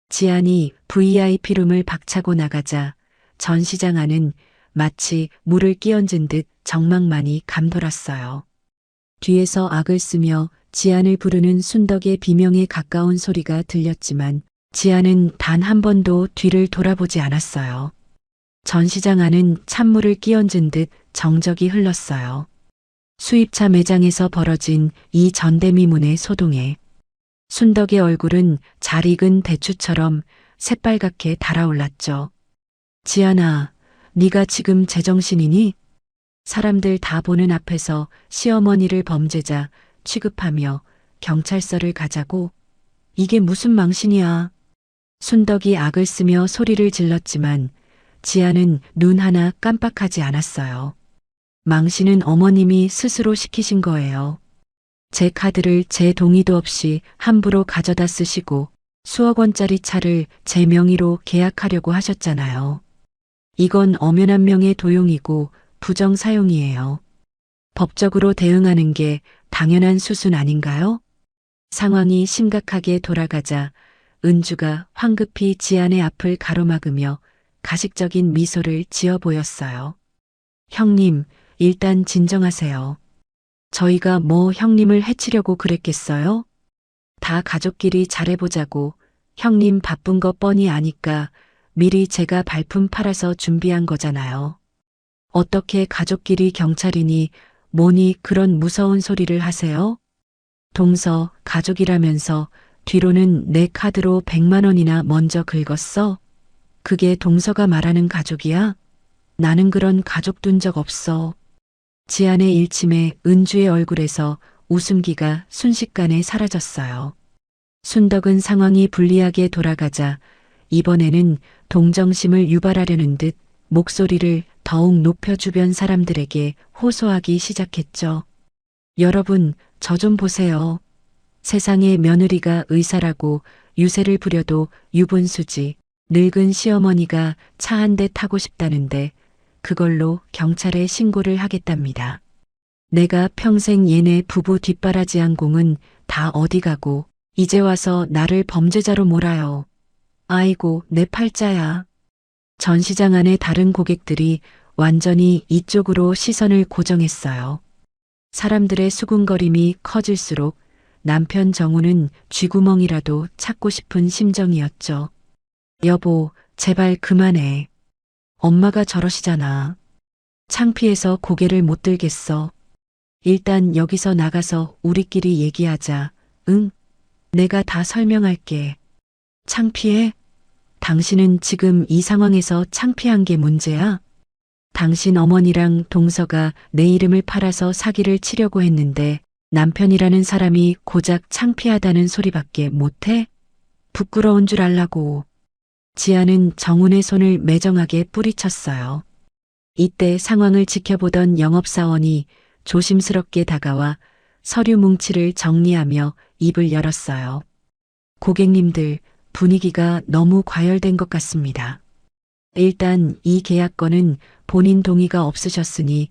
지안이 VIP룸을 박차고 나가자 전시장 안은 마치 물을 끼얹은 듯 정막만이 감돌았어요. 뒤에서 악을 쓰며 지안을 부르는 순덕의 비명에 가까운 소리가 들렸지만 지안은 단 한 번도 뒤를 돌아보지 않았어요. 전시장 안은 찬물을 끼얹은 듯 정적이 흘렀어요. 수입차 매장에서 벌어진 이 전대미문의 소동에 순덕의 얼굴은 잘 익은 대추처럼 새빨갛게 달아올랐죠. 지안아, 네가 지금 제정신이니? 사람들 다 보는 앞에서 시어머니를 범죄자 취급하며 경찰서를 가자고? 이게 무슨 망신이야? 순덕이 악을 쓰며 소리를 질렀지만 지안은 눈 하나 깜빡하지 않았어요. 망신은 어머님이 스스로 시키신 거예요. 제 카드를 제 동의도 없이 함부로 가져다 쓰시고 수억 원짜리 차를 제 명의로 계약하려고 하셨잖아요. 이건 엄연한 명의 도용이고 부정 사용이에요. 법적으로 대응하는 게 당연한 수순 아닌가요? 상황이 심각하게 돌아가자 은주가 황급히 지안의 앞을 가로막으며 가식적인 미소를 지어 보였어요. 형님, 일단 진정하세요. 저희가 뭐 형님을 해치려고 그랬겠어요? 다 가족끼리 잘해보자고 형님 바쁜 거 뻔히 아니까 미리 제가 발품 팔아서 준비한 거잖아요. 어떻게 가족끼리 경찰이니 뭐니 그런 무서운 소리를 하세요? 동서 가족이라면서 뒤로는 내 카드로 100만 원이나 먼저 긁었어? 그게 동서가 말하는 가족이야? 나는 그런 가족 둔 적 없어. 지안의 일침에 은주의 얼굴에서 웃음기가 순식간에 사라졌어요. 순덕은 상황이 불리하게 돌아가자 이번에는 동정심을 유발하려는 듯 목소리를 더욱 높여 주변 사람들에게 호소하기 시작했죠. 여러분, 저 좀 보세요. 세상에 며느리가 의사라고 유세를 부려도 유분수지 늙은 시어머니가 차 한 대 타고 싶다는데 그걸로 경찰에 신고를 하겠답니다. 내가 평생 얘네 부부 뒷바라지한 공은 다 어디 가고 이제 와서 나를 범죄자로 몰아요. 아이고, 내 팔자야. 전시장 안의 다른 고객들이 완전히 이쪽으로 시선을 고정했어요. 사람들의 수군거림이 커질수록 남편 정우는 쥐구멍이라도 찾고 싶은 심정이었죠. 여보, 제발 그만해. 엄마가 저러시잖아. 창피해서 고개를 못 들겠어. 일단 여기서 나가서 우리끼리 얘기하자. 응? 내가 다 설명할게. 창피해? 당신은 지금 이 상황에서 창피한 게 문제야? 당신 어머니랑 동서가 내 이름을 팔아서 사기를 치려고 했는데 남편이라는 사람이 고작 창피하다는 소리밖에 못해? 부끄러운 줄 알라고. 지아는 정훈의 손을 매정하게 뿌리쳤어요. 이때 상황을 지켜보던 영업사원이 조심스럽게 다가와 서류 뭉치를 정리하며 입을 열었어요. 고객님들, 분위기가 너무 과열된 것 같습니다. 일단 이 계약건은 본인 동의가 없으셨으니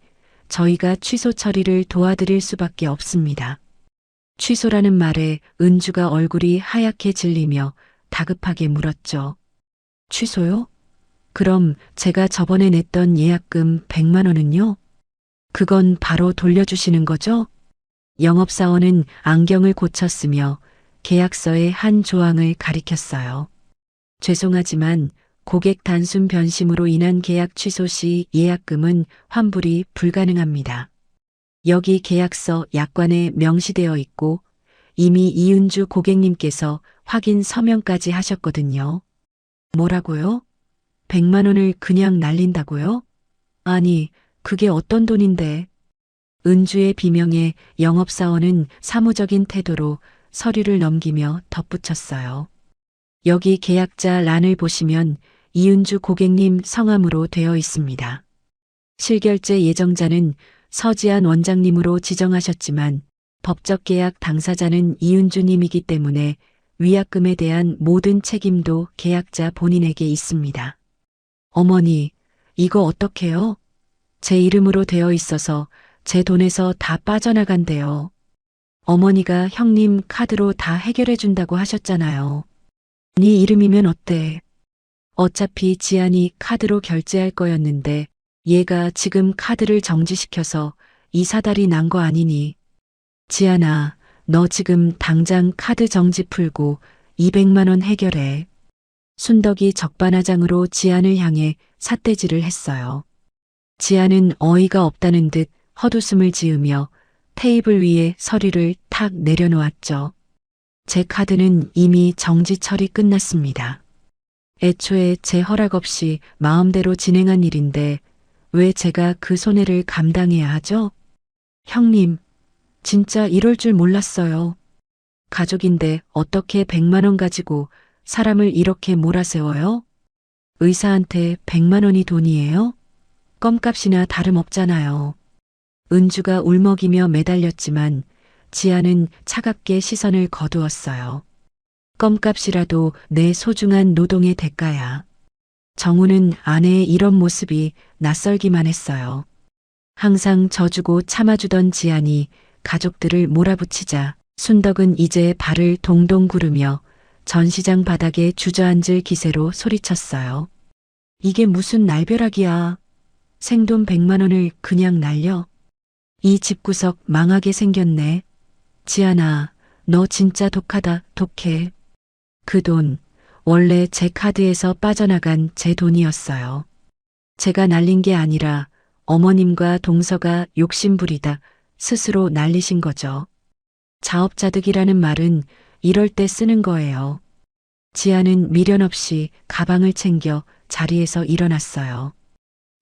저희가 취소 처리를 도와드릴 수밖에 없습니다. 취소라는 말에 은주가 얼굴이 하얗게 질리며 다급하게 물었죠. 취소요? 그럼 제가 저번에 냈던 예약금 100만 원은요? 그건 바로 돌려주시는 거죠? 영업사원은 안경을 고쳤으며 계약서의 한 조항을 가리켰어요. 죄송하지만 고객 단순 변심으로 인한 계약 취소 시 예약금은 환불이 불가능합니다. 여기 계약서 약관에 명시되어 있고 이미 이은주 고객님께서 확인 서명까지 하셨거든요. 뭐라고요? 100만 원을 그냥 날린다고요? 아니, 그게 어떤 돈인데. 은주의 비명에 영업사원은 사무적인 태도로 서류를 넘기며 덧붙였어요. 여기 계약자 란을 보시면 이은주 고객님 성함으로 되어 있습니다. 실결제 예정자는 서지한 원장님으로 지정하셨지만 법적 계약 당사자는 이은주님이기 때문에 위약금에 대한 모든 책임도 계약자 본인에게 있습니다. 어머니, 이거 어떡해요? 제 이름으로 되어 있어서 제 돈에서 다 빠져나간대요. 어머니가 형님 카드로 다 해결해 준다고 하셨잖아요. 네 이름이면 어때? 어차피 지안이 카드로 결제할 거였는데 얘가 지금 카드를 정지시켜서 이 사달이 난 거 아니니. 지안아, 너 지금 당장 카드 정지 풀고 200만 원 해결해. 순덕이 적반하장으로 지안을 향해 삿대질을 했어요. 지안은 어이가 없다는 듯 헛웃음을 지으며 테이블 위에 서류를 탁 내려놓았죠. 제 카드는 이미 정지 처리 끝났습니다. 애초에 제 허락 없이 마음대로 진행한 일인데 왜 제가 그 손해를 감당해야 하죠? 형님, 진짜 이럴 줄 몰랐어요. 가족인데 어떻게 100만 원 가지고 사람을 이렇게 몰아세워요? 의사한테 100만 원이 돈이에요? 껌값이나 다름없잖아요. 은주가 울먹이며 매달렸지만 지아는 차갑게 시선을 거두었어요. 껌값이라도 내 소중한 노동의 대가야. 정우는 아내의 이런 모습이 낯설기만 했어요. 항상 져주고 참아주던 지안이 가족들을 몰아붙이자 순덕은 이제 발을 동동 구르며 전시장 바닥에 주저앉을 기세로 소리쳤어요. 이게 무슨 날벼락이야. 생돈 100만 원을 그냥 날려. 이 집구석 망하게 생겼네. 지안아, 너 진짜 독하다, 독해. 그 돈, 원래 제 카드에서 빠져나간 제 돈이었어요. 제가 날린 게 아니라 어머님과 동서가 욕심부리다 스스로 날리신 거죠. 자업자득이라는 말은 이럴 때 쓰는 거예요. 지아는 미련 없이 가방을 챙겨 자리에서 일어났어요.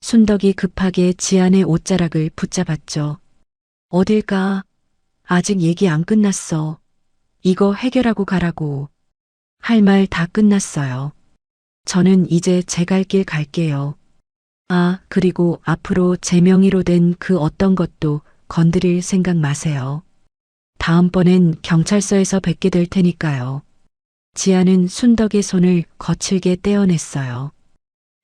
순덕이 급하게 지안의 옷자락을 붙잡았죠. 어딜 가? 아직 얘기 안 끝났어. 이거 해결하고 가라고. 할 말 다 끝났어요. 저는 이제 제 갈 길 갈게요. 아, 그리고 앞으로 제 명의로 된 그 어떤 것도 건드릴 생각 마세요. 다음번엔 경찰서에서 뵙게 될 테니까요. 지아는 순덕의 손을 거칠게 떼어냈어요.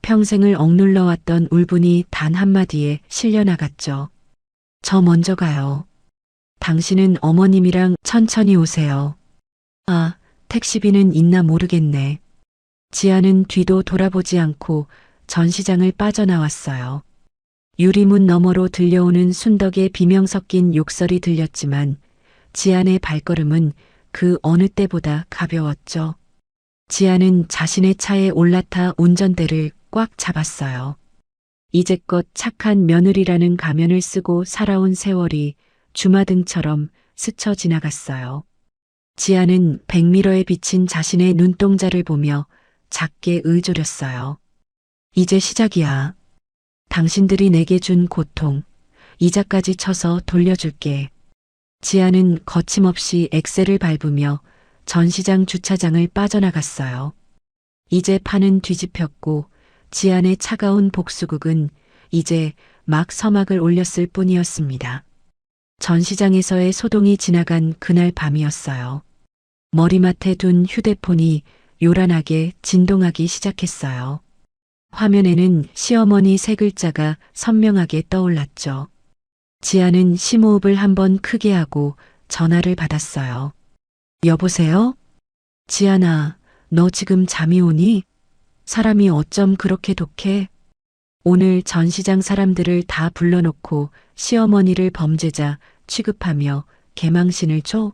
평생을 억눌러왔던 울분이 단 한마디에 실려나갔죠. 저 먼저 가요. 당신은 어머님이랑 천천히 오세요. 아, 택시비는 있나 모르겠네. 지아는 뒤도 돌아보지 않고 전시장을 빠져나왔어요. 유리문 너머로 들려오는 순덕의 비명 섞인 욕설이 들렸지만 지안의 발걸음은 그 어느 때보다 가벼웠죠. 지안은 자신의 차에 올라타 운전대를 꽉 잡았어요. 이제껏 착한 며느리라는 가면을 쓰고 살아온 세월이 주마등처럼 스쳐 지나갔어요. 지아는 백미러에 비친 자신의 눈동자를 보며 작게 의조렸어요. 이제 시작이야. 당신들이 내게 준 고통, 이자까지 쳐서 돌려줄게. 지아는 거침없이 엑셀을 밟으며 전시장 주차장을 빠져나갔어요. 이제 판은 뒤집혔고 지안의 차가운 복수극은 이제 막 서막을 올렸을 뿐이었습니다. 전시장에서의 소동이 지나간 그날 밤이었어요. 머리맡에 둔 휴대폰이 요란하게 진동하기 시작했어요. 화면에는 시어머니 세 글자가 선명하게 떠올랐죠. 지아는 심호흡을 한번 크게 하고 전화를 받았어요. 여보세요? 지아나, 너 지금 잠이 오니? 사람이 어쩜 그렇게 독해? 오늘 전시장 사람들을 다 불러놓고 시어머니를 범죄자 취급하며 개망신을 줘?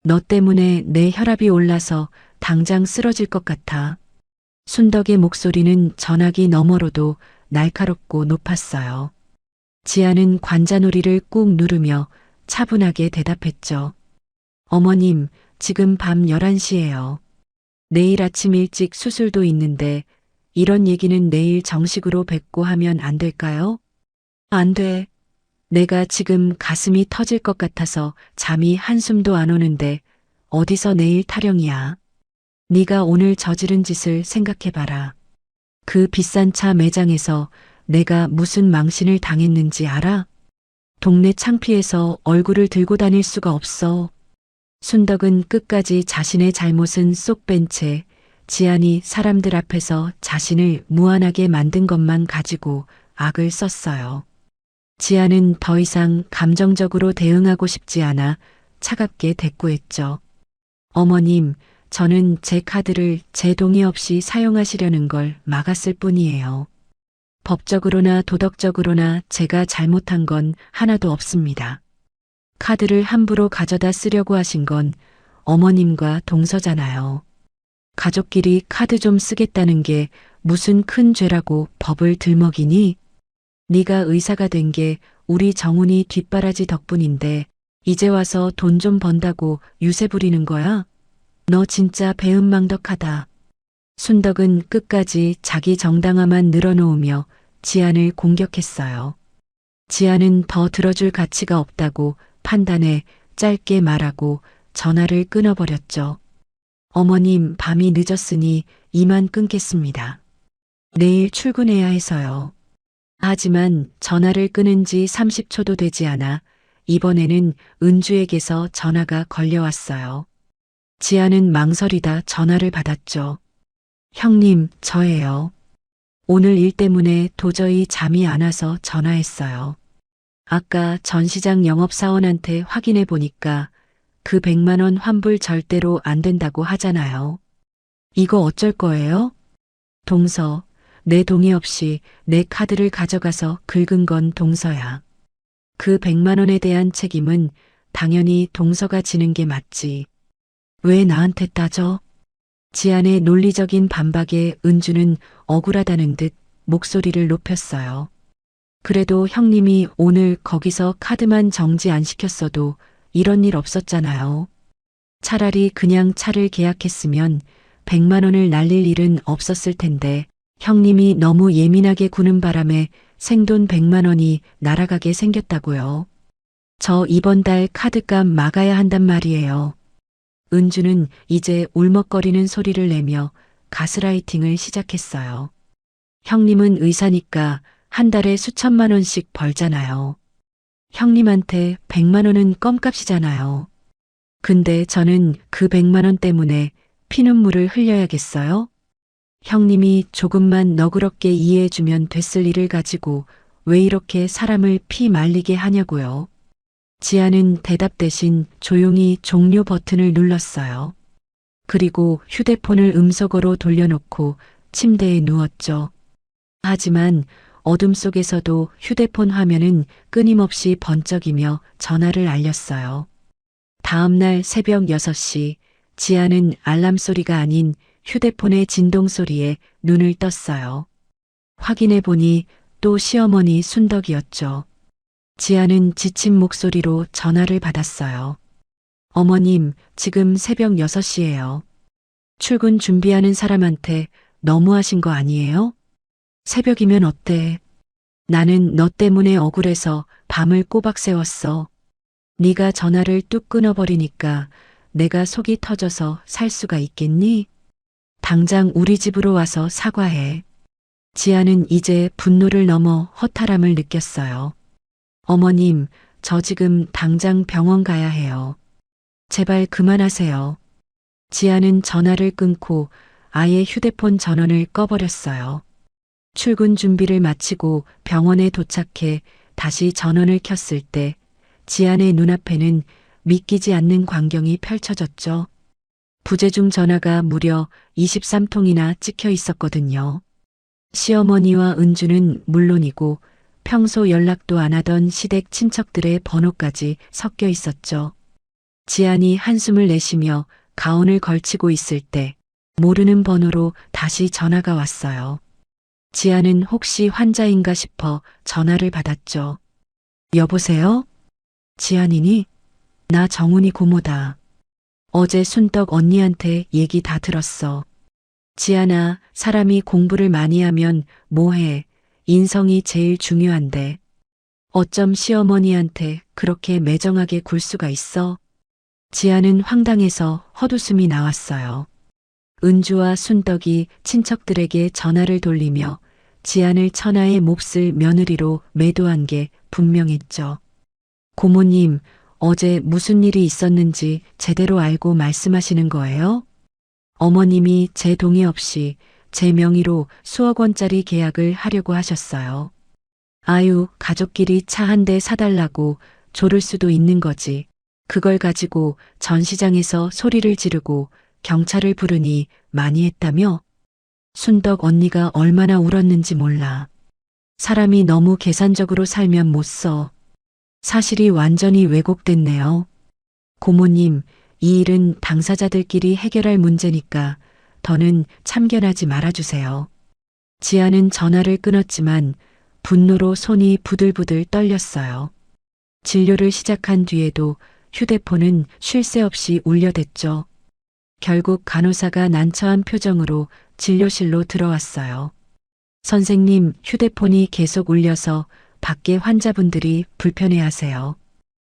너 때문에 내 혈압이 올라서 당장 쓰러질 것 같아. 순덕의 목소리는 전화기 너머로도 날카롭고 높았어요. 지아는 관자놀이를 꾹 누르며 차분하게 대답했죠. 어머님, 지금 밤 11시예요. 내일 아침 일찍 수술도 있는데 이런 얘기는 내일 정식으로 뵙고 하면 안 될까요? 안 돼. 내가 지금 가슴이 터질 것 같아서 잠이 한숨도 안 오는데 어디서 내일 타령이야. 네가 오늘 저지른 짓을 생각해봐라. 그 비싼 차 매장에서 내가 무슨 망신을 당했는지 알아? 동네 창피해서 얼굴을 들고 다닐 수가 없어. 순덕은 끝까지 자신의 잘못은 쏙 뺀 채 지안이 사람들 앞에서 자신을 무안하게 만든 것만 가지고 악을 썼어요. 지안은 더 이상 감정적으로 대응하고 싶지 않아 차갑게 대꾸했죠. 어머님, 저는 제 카드를 제 동의 없이 사용하시려는 걸 막았을 뿐이에요. 법적으로나 도덕적으로나 제가 잘못한 건 하나도 없습니다. 카드를 함부로 가져다 쓰려고 하신 건 어머님과 동서잖아요. 가족끼리 카드 좀 쓰겠다는 게 무슨 큰 죄라고 법을 들먹이니? 네가 의사가 된 게 우리 정훈이 뒷바라지 덕분인데 이제 와서 돈 좀 번다고 유세 부리는 거야? 너 진짜 배은망덕하다. 순덕은 끝까지 자기 정당화만 늘어놓으며 지안을 공격했어요. 지안은 더 들어줄 가치가 없다고 판단해 짧게 말하고 전화를 끊어버렸죠. 어머님, 밤이 늦었으니 이만 끊겠습니다. 내일 출근해야 해서요. 하지만 전화를 끊은 지 30초도 되지 않아 이번에는 은주에게서 전화가 걸려왔어요. 지아는 망설이다 전화를 받았죠. 형님, 저예요. 오늘 일 때문에 도저히 잠이 안 와서 전화했어요. 아까 전시장 영업사원한테 확인해 보니까 그 100만 원 환불 절대로 안 된다고 하잖아요. 이거 어쩔 거예요? 동서, 내 동의 없이 내 카드를 가져가서 긁은 건 동서야. 그 100만 원에 대한 책임은 당연히 동서가 지는 게 맞지. 왜 나한테 따져? 지안의 논리적인 반박에 은주는 억울하다는 듯 목소리를 높였어요. 그래도 형님이 오늘 거기서 카드만 정지 안 시켰어도 이런 일 없었잖아요. 차라리 그냥 차를 계약했으면 100만 원을 날릴 일은 없었을 텐데 형님이 너무 예민하게 구는 바람에 생돈 100만 원이 날아가게 생겼다고요. 저 이번 달 카드값 막아야 한단 말이에요. 은주는 이제 울먹거리는 소리를 내며 가스라이팅을 시작했어요. 형님은 의사니까 한 달에 수천만 원씩 벌잖아요. 형님한테 100만 원은 껌값이잖아요. 근데 저는 그 100만 원 때문에 피눈물을 흘려야겠어요? 형님이 조금만 너그럽게 이해해주면 됐을 일을 가지고 왜 이렇게 사람을 피 말리게 하냐고요. 지아는 대답 대신 조용히 종료 버튼을 눌렀어요. 그리고 휴대폰을 음속으로 돌려놓고 침대에 누웠죠. 하지만 어둠 속에서도 휴대폰 화면은 끊임없이 번쩍이며 전화를 알렸어요. 다음 날 새벽 6시 지아는 알람 소리가 아닌 휴대폰의 진동 소리에 눈을 떴어요. 확인해 보니 또 시어머니 순덕이었죠. 지아는 지친 목소리로 전화를 받았어요. 어머님, 지금 새벽 6시예요. 출근 준비하는 사람한테 너무하신 거 아니에요? 새벽이면 어때? 나는 너 때문에 억울해서 밤을 꼬박 새웠어. 네가 전화를 뚝 끊어버리니까 내가 속이 터져서 살 수가 있겠니? 당장 우리 집으로 와서 사과해. 지아는 이제 분노를 넘어 허탈함을 느꼈어요. 어머님, 저 지금 당장 병원 가야 해요. 제발 그만하세요. 지아는 전화를 끊고 아예 휴대폰 전원을 꺼버렸어요. 출근 준비를 마치고 병원에 도착해 다시 전원을 켰을 때 지안의 눈앞에는 믿기지 않는 광경이 펼쳐졌죠. 부재중 전화가 무려 23통이나 찍혀 있었거든요. 시어머니와 은주는 물론이고 평소 연락도 안 하던 시댁 친척들의 번호까지 섞여 있었죠. 지안이 한숨을 내쉬며 가운을 걸치고 있을 때 모르는 번호로 다시 전화가 왔어요. 지아는 혹시 환자인가 싶어 전화를 받았죠. 여보세요? 지안이니? 나 정훈이 고모다. 어제 순떡 언니한테 얘기 다 들었어. 지안아, 사람이 공부를 많이 하면 뭐해? 인성이 제일 중요한데. 어쩜 시어머니한테 그렇게 매정하게 굴 수가 있어? 지안은 황당해서 헛웃음이 나왔어요. 은주와 순떡이 친척들에게 전화를 돌리며 지안을 천하의 몹쓸 며느리로 매도한 게 분명했죠. 고모님, 어제 무슨 일이 있었는지 제대로 알고 말씀하시는 거예요? 어머님이 제 동의 없이 제 명의로 수억 원짜리 계약을 하려고 하셨어요. 아유, 가족끼리 차 한 대 사달라고 조를 수도 있는 거지. 그걸 가지고 전시장에서 소리를 지르고 경찰을 부르니 많이 했다며? 순덕 언니가 얼마나 울었는지 몰라. 사람이 너무 계산적으로 살면 못 써. 사실이 완전히 왜곡됐네요. 고모님, 이 일은 당사자들끼리 해결할 문제니까 더는 참견하지 말아주세요. 지아는 전화를 끊었지만 분노로 손이 부들부들 떨렸어요. 진료를 시작한 뒤에도 휴대폰은 쉴 새 없이 울려댔죠. 결국 간호사가 난처한 표정으로 진료실로 들어왔어요. 선생님, 휴대폰이 계속 울려서 밖에 환자분들이 불편해하세요.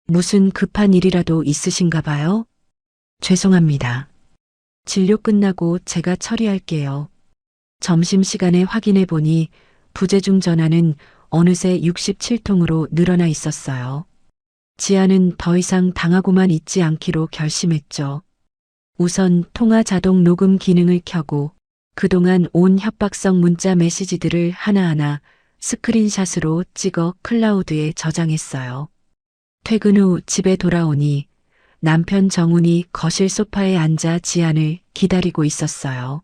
무슨 급한 일이라도 있으신가 봐요? 죄송합니다. 진료 끝나고 제가 처리할게요. 점심시간에 확인해 보니 부재중 전화는 어느새 67통으로 늘어나 있었어요. 지아는 더 이상 당하고만 있지 않기로 결심했죠. 우선 통화 자동 녹음 기능을 켜고 그동안 온 협박성 문자 메시지들을 하나하나 스크린샷으로 찍어 클라우드에 저장했어요. 퇴근 후 집에 돌아오니 남편 정훈이 거실 소파에 앉아 지안을 기다리고 있었어요.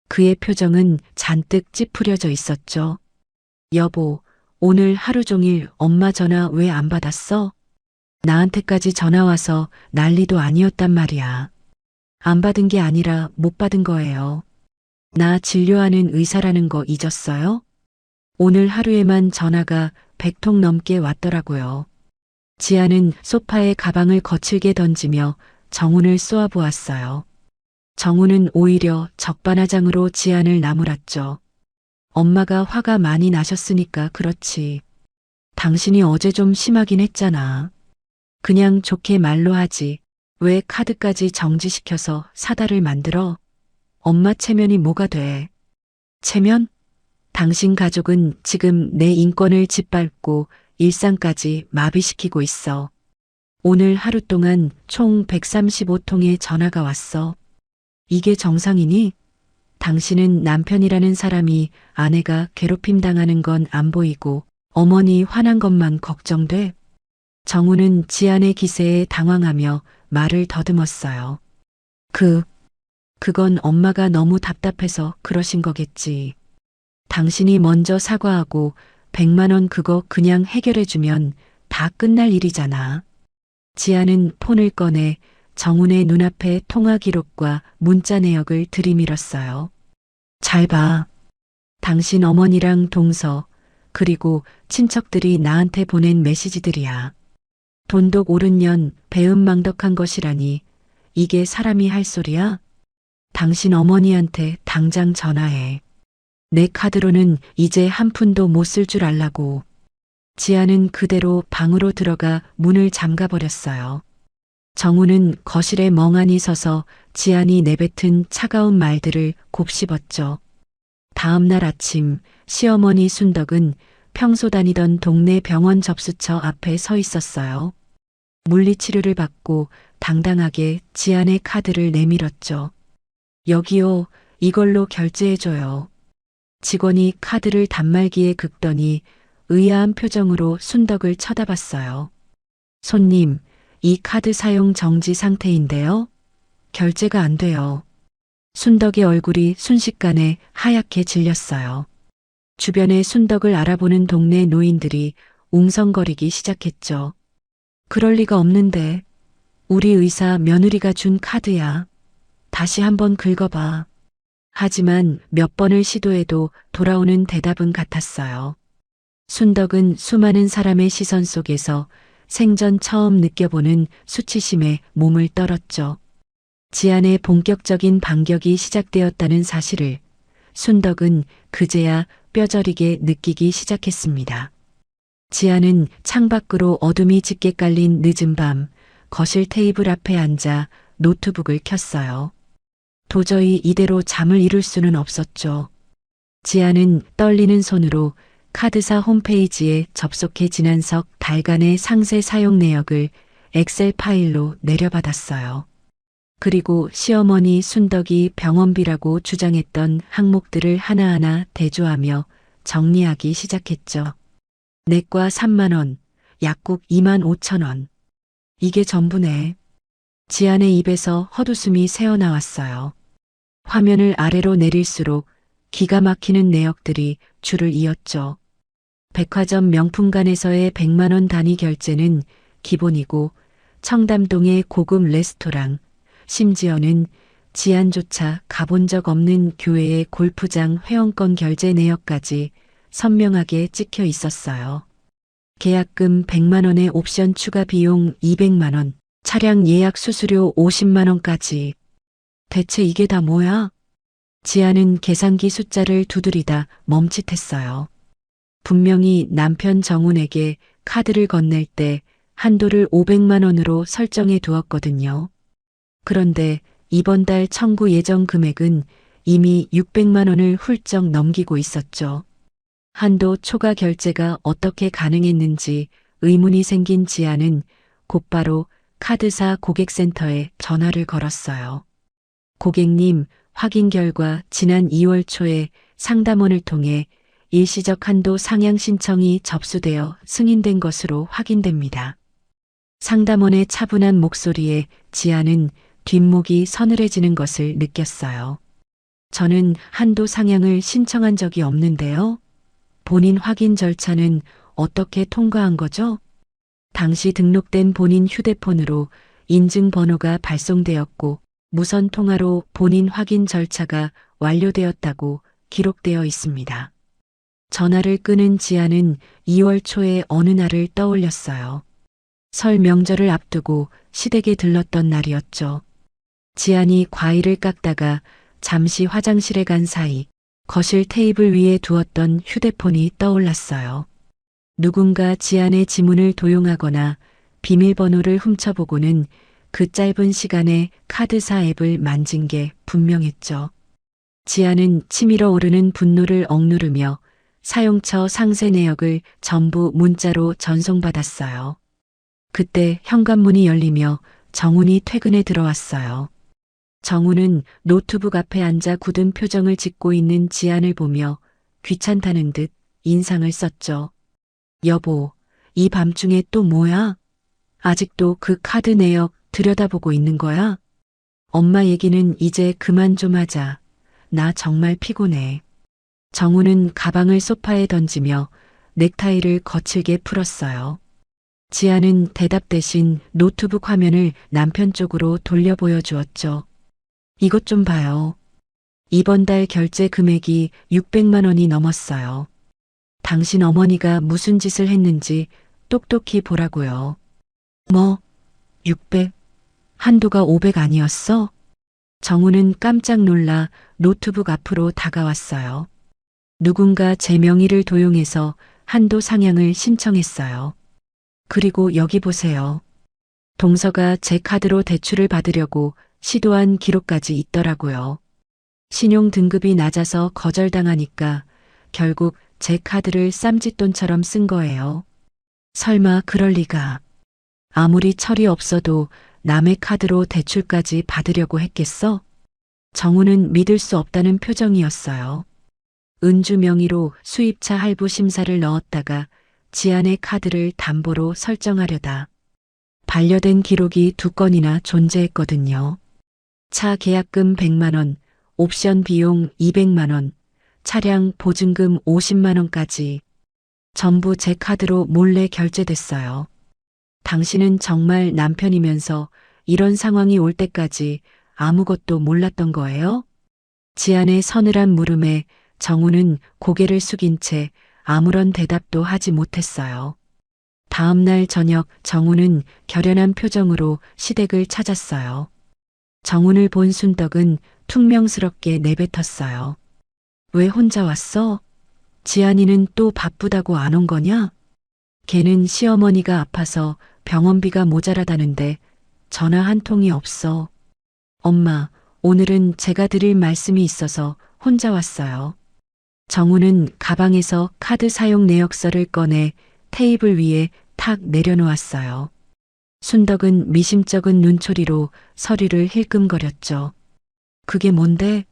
그의 표정은 잔뜩 찌푸려져 있었죠. 여보, 오늘 하루 종일 엄마 전화 왜 안 받았어? 나한테까지 전화 와서 난리도 아니었단 말이야. 안 받은 게 아니라 못 받은 거예요. 나 진료하는 의사라는 거 잊었어요? 오늘 하루에만 전화가 100통 넘게 왔더라고요. 지아는 소파에 가방을 거칠게 던지며 정훈을 쏘아보았어요. 정훈은 오히려 적반하장으로 지안을 나무랐죠. 엄마가 화가 많이 나셨으니까 그렇지. 당신이 어제 좀 심하긴 했잖아. 그냥 좋게 말로 하지. 왜 카드까지 정지시켜서 사달을 만들어? 엄마 체면이 뭐가 돼? 체면? 당신 가족은 지금 내 인권을 짓밟고 일상까지 마비시키고 있어. 오늘 하루 동안 총 135통의 전화가 왔어. 이게 정상이니? 당신은 남편이라는 사람이 아내가 괴롭힘 당하는 건 안 보이고 어머니 화난 것만 걱정돼? 정우는 지안의 기세에 당황하며 말을 더듬었어요. 그건 엄마가 너무 답답해서 그러신 거겠지. 당신이 먼저 사과하고 100만 원 그거 그냥 해결해주면 다 끝날 일이잖아. 지아는 폰을 꺼내 정훈의 눈앞에 통화 기록과 문자 내역을 들이밀었어요. 잘 봐. 당신 어머니랑 동서, 그리고 친척들이 나한테 보낸 메시지들이야. 돈독 오른 년 배은망덕한 것이라니 이게 사람이 할 소리야? 당신 어머니한테 당장 전화해. 내 카드로는 이제 한 푼도 못 쓸 줄 알라고. 지아는 그대로 방으로 들어가 문을 잠가버렸어요. 정우는 거실에 멍하니 서서 지안이 내뱉은 차가운 말들을 곱씹었죠. 다음 날 아침 시어머니 순덕은 평소 다니던 동네 병원 접수처 앞에 서 있었어요. 물리치료를 받고 당당하게 지안의 카드를 내밀었죠. 여기요, 이걸로 결제해줘요. 직원이 카드를 단말기에 긁더니 의아한 표정으로 순덕을 쳐다봤어요. 손님, 이 카드 사용 정지 상태인데요. 결제가 안 돼요. 순덕의 얼굴이 순식간에 하얗게 질렸어요. 주변에 순덕을 알아보는 동네 노인들이 웅성거리기 시작했죠. 그럴 리가 없는데. 우리 의사 며느리가 준 카드야. 다시 한번 긁어봐. 하지만 몇 번을 시도해도 돌아오는 대답은 같았어요. 순덕은 수많은 사람의 시선 속에서 생전 처음 느껴보는 수치심에 몸을 떨었죠. 지안의 본격적인 반격이 시작되었다는 사실을 순덕은 그제야 뼈저리게 느끼기 시작했습니다. 지안은 창밖으로 어둠이 짙게 깔린 늦은 밤 거실 테이블 앞에 앉아 노트북을 켰어요. 도저히 이대로 잠을 이룰 수는 없었죠. 지안은 떨리는 손으로 카드사 홈페이지에 접속해 지난 석 달간의 상세 사용 내역을 엑셀 파일로 내려받았어요. 그리고 시어머니 순덕이 병원비라고 주장했던 항목들을 하나하나 대조하며 정리하기 시작했죠. 내과 3만 원, 약국 2만 5천 원. 이게 전부네. 지안의 입에서 헛웃음이 새어나왔어요. 화면을 아래로 내릴수록 기가 막히는 내역들이 줄을 이었죠. 백화점 명품관에서의 100만 원 단위 결제는 기본이고 청담동의 고급 레스토랑, 심지어는 지안조차 가본 적 없는 교회의 골프장 회원권 결제 내역까지 선명하게 찍혀 있었어요. 계약금 100만 원의 옵션 추가 비용 200만 원, 차량 예약 수수료 50만 원까지. 대체 이게 다 뭐야? 지안은 계산기 숫자를 두드리다 멈칫했어요. 분명히 남편 정훈에게 카드를 건넬 때 한도를 500만 원으로 설정해 두었거든요. 그런데 이번 달 청구 예정 금액은 이미 600만 원을 훌쩍 넘기고 있었죠. 한도 초과 결제가 어떻게 가능했는지 의문이 생긴 지안은 곧바로 카드사 고객센터에 전화를 걸었어요. 고객님, 확인 결과 지난 2월 초에 상담원을 통해 일시적 한도 상향 신청이 접수되어 승인된 것으로 확인됩니다. 상담원의 차분한 목소리에 지안은 뒷목이 서늘해지는 것을 느꼈어요. 저는 한도 상향을 신청한 적이 없는데요. 본인 확인 절차는 어떻게 통과한 거죠? 당시 등록된 본인 휴대폰으로 인증번호가 발송되었고 무선 통화로 본인 확인 절차가 완료되었다고 기록되어 있습니다. 전화를 끊은 지안은 2월 초의 어느 날을 떠올렸어요. 설 명절을 앞두고 시댁에 들렀던 날이었죠. 지안이 과일을 깎다가 잠시 화장실에 간 사이 거실 테이블 위에 두었던 휴대폰이 떠올랐어요. 누군가 지안의 지문을 도용하거나 비밀번호를 훔쳐보고는 그 짧은 시간에 카드사 앱을 만진 게 분명했죠. 지안은 치밀어 오르는 분노를 억누르며 사용처 상세 내역을 전부 문자로 전송받았어요. 그때 현관문이 열리며 정훈이 퇴근에 들어왔어요. 정훈은 노트북 앞에 앉아 굳은 표정을 짓고 있는 지안을 보며 귀찮다는 듯 인상을 썼죠. 여보, 이 밤중에 또 뭐야? 아직도 그 카드 내역 들여다보고 있는 거야? 엄마 얘기는 이제 그만 좀 하자. 나 정말 피곤해. 정우는 가방을 소파에 던지며 넥타이를 거칠게 풀었어요. 지아는 대답 대신 노트북 화면을 남편 쪽으로 돌려 보여주었죠. 이것 좀 봐요. 이번 달 결제 금액이 600만 원이 넘었어요. 당신 어머니가 무슨 짓을 했는지 똑똑히 보라고요. 뭐, 600? 한도가 500 아니었어? 정우는 깜짝 놀라 노트북 앞으로 다가왔어요. 누군가 제 명의를 도용해서 한도 상향을 신청했어요. 그리고 여기 보세요. 동서가 제 카드로 대출을 받으려고 시도한 기록까지 있더라고요. 신용 등급이 낮아서 거절당하니까 결국 제 카드를 쌈짓돈처럼 쓴 거예요. 설마 그럴 리가. 아무리 철이 없어도 남의 카드로 대출까지 받으려고 했겠어? 정우는 믿을 수 없다는 표정이었어요. 은주 명의로 수입차 할부 심사를 넣었다가 지안의 카드를 담보로 설정하려다 반려된 기록이 2건이나 존재했거든요. 차 계약금 100만 원, 옵션 비용 200만 원, 차량 보증금 50만 원까지 전부 제 카드로 몰래 결제됐어요. 당신은 정말 남편이면서 이런 상황이 올 때까지 아무것도 몰랐던 거예요? 지안의 서늘한 물음에 정우는 고개를 숙인 채 아무런 대답도 하지 못했어요. 다음 날 저녁 정우는 결연한 표정으로 시댁을 찾았어요. 정훈을 본 순덕은 퉁명스럽게 내뱉었어요. 왜 혼자 왔어? 지안이는 또 바쁘다고 안 온 거냐? 걔는 시어머니가 아파서 병원비가 모자라다는데 전화 한 통이 없어. 엄마, 오늘은 제가 드릴 말씀이 있어서 혼자 왔어요. 정우는 가방에서 카드 사용 내역서를 꺼내 테이블 위에 탁 내려놓았어요. 순덕은 미심쩍은 눈초리로 서류를 힐끔거렸죠. 그게 뭔데?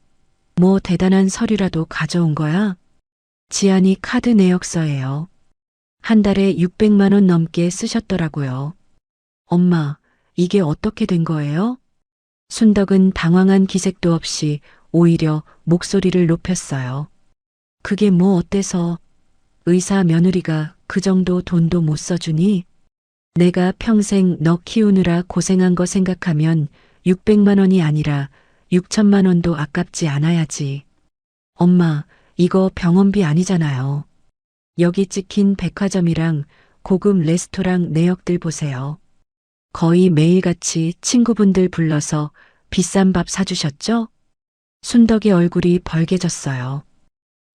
뭐 대단한 서류라도 가져온 거야? 지안이 카드 내역서예요. 한 달에 600만 원 넘게 쓰셨더라고요. 엄마, 이게 어떻게 된 거예요? 순덕은 당황한 기색도 없이 오히려 목소리를 높였어요. 그게 뭐 어때서? 의사 며느리가 그 정도 돈도 못 써주니? 내가 평생 너 키우느라 고생한 거 생각하면 600만 원이 아니라 6천만 원도 아깝지 않아야지. 엄마, 이거 병원비 아니잖아요. 여기 찍힌 백화점이랑 고급 레스토랑 내역들 보세요. 거의 매일같이 친구분들 불러서 비싼 밥 사주셨죠? 순덕의 얼굴이 벌개졌어요.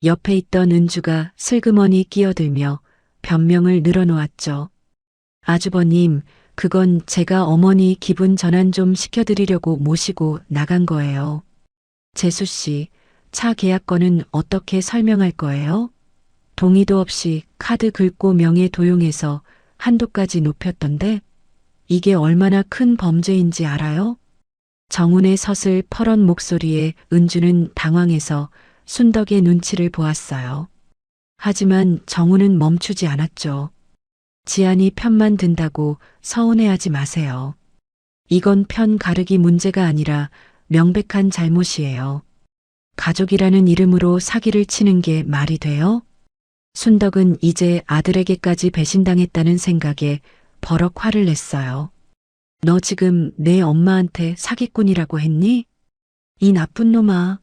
옆에 있던 은주가 슬그머니 끼어들며 변명을 늘어놓았죠. 아주버님, 그건 제가 어머니 기분 전환 좀 시켜드리려고 모시고 나간 거예요. 재수 씨, 차 계약건은 어떻게 설명할 거예요? 동의도 없이 카드 긁고 명의 도용해서 한도까지 높였던데 이게 얼마나 큰 범죄인지 알아요? 정훈의 서슬 퍼런 목소리에 은주는 당황해서 순덕의 눈치를 보았어요. 하지만 정훈은 멈추지 않았죠. 지안이 편만 든다고 서운해하지 마세요. 이건 편 가르기 문제가 아니라 명백한 잘못이에요. 가족이라는 이름으로 사기를 치는 게 말이 돼요? 순덕은 이제 아들에게까지 배신당했다는 생각에 버럭 화를 냈어요. 너 지금 내 엄마한테 사기꾼이라고 했니? 이 나쁜 놈아.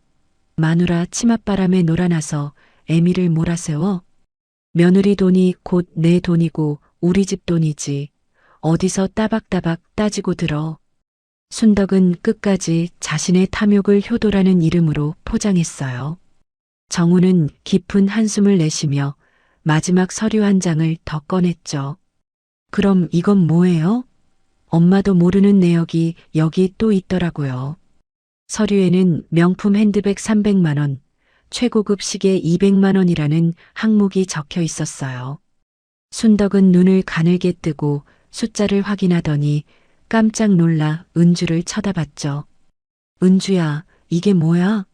마누라 치맛바람에 놀아나서 애미를 몰아세워. 며느리 돈이 곧 내 돈이고 우리 집 돈이지. 어디서 따박따박 따지고 들어. 순덕은 끝까지 자신의 탐욕을 효도라는 이름으로 포장했어요. 정우는 깊은 한숨을 내쉬며 마지막 서류 한 장을 더 꺼냈죠. 그럼 이건 뭐예요? 엄마도 모르는 내역이 여기 또 있더라고요. 서류에는 명품 핸드백 300만 원, 최고급 시계 200만 원이라는 항목이 적혀 있었어요. 순덕은 눈을 가늘게 뜨고 숫자를 확인하더니 깜짝 놀라 은주를 쳐다봤죠. 은주야, 이게 뭐야?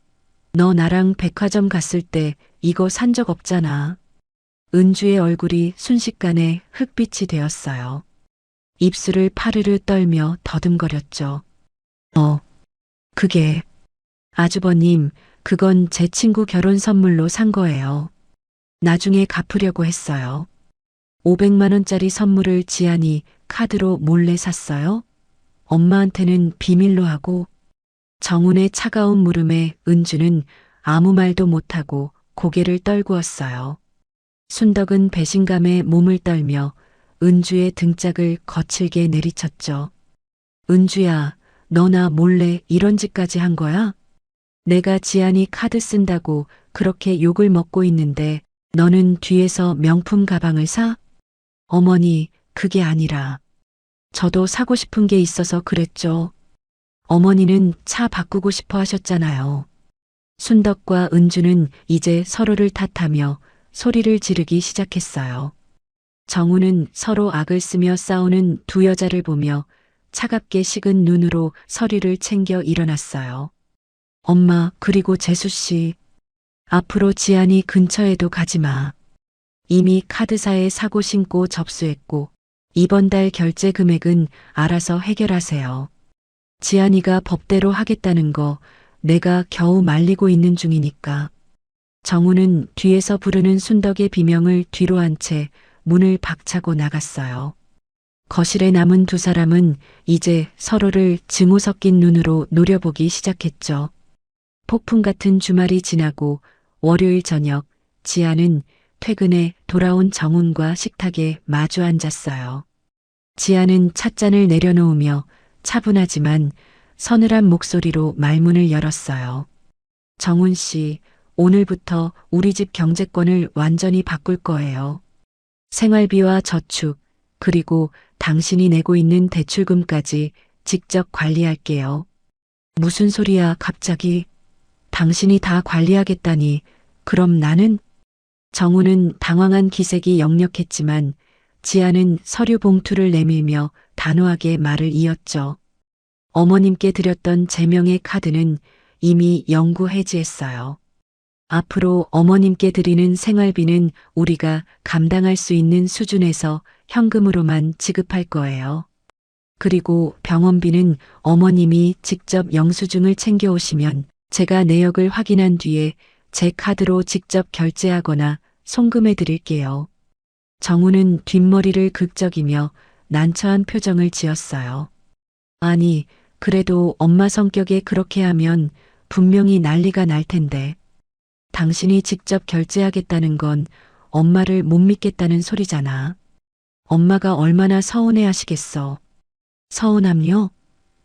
너 나랑 백화점 갔을 때 이거 산 적 없잖아. 은주의 얼굴이 순식간에 흑빛이 되었어요. 입술을 파르르 떨며 더듬거렸죠. 그게 아주버님, 그건 제 친구 결혼 선물로 산 거예요. 나중에 갚으려고 했어요. 500만 원짜리 선물을 지안이 카드로 몰래 샀어요. 엄마한테는 비밀로 하고. 정훈의 차가운 물음에 은주는 아무 말도 못하고 고개를 떨구었어요. 순덕은 배신감에 몸을 떨며 은주의 등짝을 거칠게 내리쳤죠. 은주야, 너나 몰래 이런 짓까지 한 거야? 내가 지안이 카드 쓴다고 그렇게 욕을 먹고 있는데 너는 뒤에서 명품 가방을 사? 어머니, 그게 아니라 저도 사고 싶은 게 있어서 그랬죠. 어머니는 차 바꾸고 싶어 하셨잖아요. 순덕과 은주는 이제 서로를 탓하며 소리를 지르기 시작했어요. 정우는 서로 악을 쓰며 싸우는 두 여자를 보며 차갑게 식은 눈으로 서류를 챙겨 일어났어요. 엄마, 그리고 재수 씨. 앞으로 지안이 근처에도 가지 마. 이미 카드사에 사고 신고 접수했고 이번 달 결제 금액은 알아서 해결하세요. 지안이가 법대로 하겠다는 거 내가 겨우 말리고 있는 중이니까. 정우는 뒤에서 부르는 순덕의 비명을 뒤로 한 채 문을 박차고 나갔어요. 거실에 남은 두 사람은 이제 서로를 증오 섞인 눈으로 노려보기 시작했죠. 폭풍 같은 주말이 지나고 월요일 저녁 지아는 퇴근해 돌아온 정훈과 식탁에 마주 앉았어요. 지아는 찻잔을 내려놓으며 차분하지만 서늘한 목소리로 말문을 열었어요. 정훈 씨, 오늘부터 우리 집 경제권을 완전히 바꿀 거예요. 생활비와 저축, 그리고 당신이 내고 있는 대출금까지 직접 관리할게요. 무슨 소리야, 갑자기. 당신이 다 관리하겠다니. 그럼 나는? 정우는 당황한 기색이 역력했지만 지아는 서류 봉투를 내밀며 단호하게 말을 이었죠. 어머님께 드렸던 제명의 카드는 이미 영구 해지했어요. 앞으로 어머님께 드리는 생활비는 우리가 감당할 수 있는 수준에서 현금으로만 지급할 거예요. 그리고 병원비는 어머님이 직접 영수증을 챙겨오시면 제가 내역을 확인한 뒤에 제 카드로 직접 결제하거나 송금해 드릴게요. 정우는 뒷머리를 극적이며 난처한 표정을 지었어요. 아니, 그래도 엄마 성격에 그렇게 하면 분명히 난리가 날 텐데. 당신이 직접 결제하겠다는 건 엄마를 못 믿겠다는 소리잖아. 엄마가 얼마나 서운해 하시겠어. 서운함요?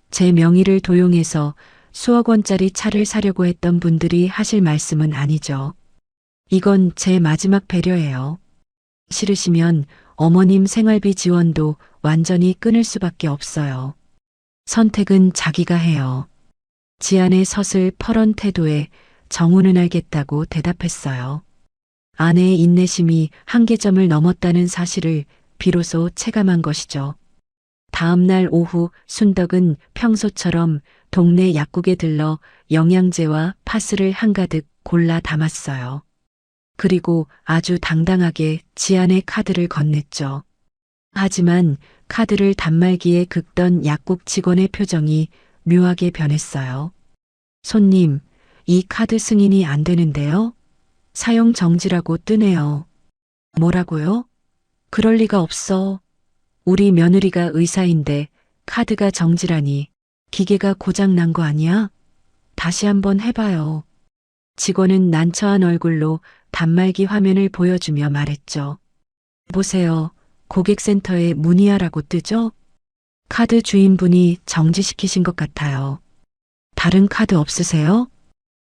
제 명의를 도용해서 수억 원짜리 차를 사려고 했던 분들이 하실 말씀은 아니죠. 이건 제 마지막 배려예요. 싫으시면 어머님 생활비 지원도 완전히 끊을 수밖에 없어요. 선택은 자기가 해요. 지안의 서슬 퍼런 태도에 정우는 알겠다고 대답했어요. 아내의 인내심이 한계점을 넘었다는 사실을 비로소 체감한 것이죠. 다음 날 오후 순덕은 평소처럼 동네 약국에 들러 영양제와 파스를 한가득 골라 담았어요. 그리고 아주 당당하게 지안의 카드를 건넸죠. 하지만 카드를 단말기에 긁던 약국 직원의 표정이 묘하게 변했어요. 손님, 이 카드 승인이 안 되는데요? 사용 정지라고 뜨네요. 뭐라고요? 그럴 리가 없어. 우리 며느리가 의사인데 카드가 정지라니. 기계가 고장 난 거 아니야? 다시 한번 해봐요. 직원은 난처한 얼굴로 단말기 화면을 보여주며 말했죠. 보세요. 고객센터에 문의하라고 뜨죠? 카드 주인분이 정지시키신 것 같아요. 다른 카드 없으세요?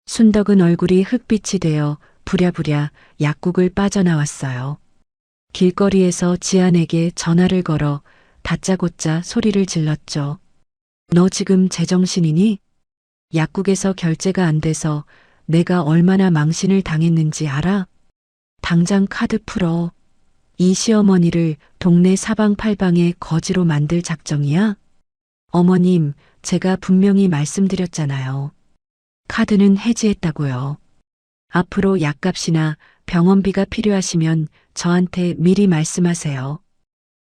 순덕은 얼굴이 흑빛이 되어 부랴부랴 약국을 빠져나왔어요. 길거리에서 지안에게 전화를 걸어 다짜고짜 소리를 질렀죠. 너 지금 제정신이니? 약국에서 결제가 안 돼서 내가 얼마나 망신을 당했는지 알아? 당장 카드 풀어. 이 시어머니를 동네 사방팔방의 거지로 만들 작정이야? 어머님, 제가 분명히 말씀드렸잖아요. 카드는 해지했다고요. 앞으로 약값이나 병원비가 필요하시면 저한테 미리 말씀하세요.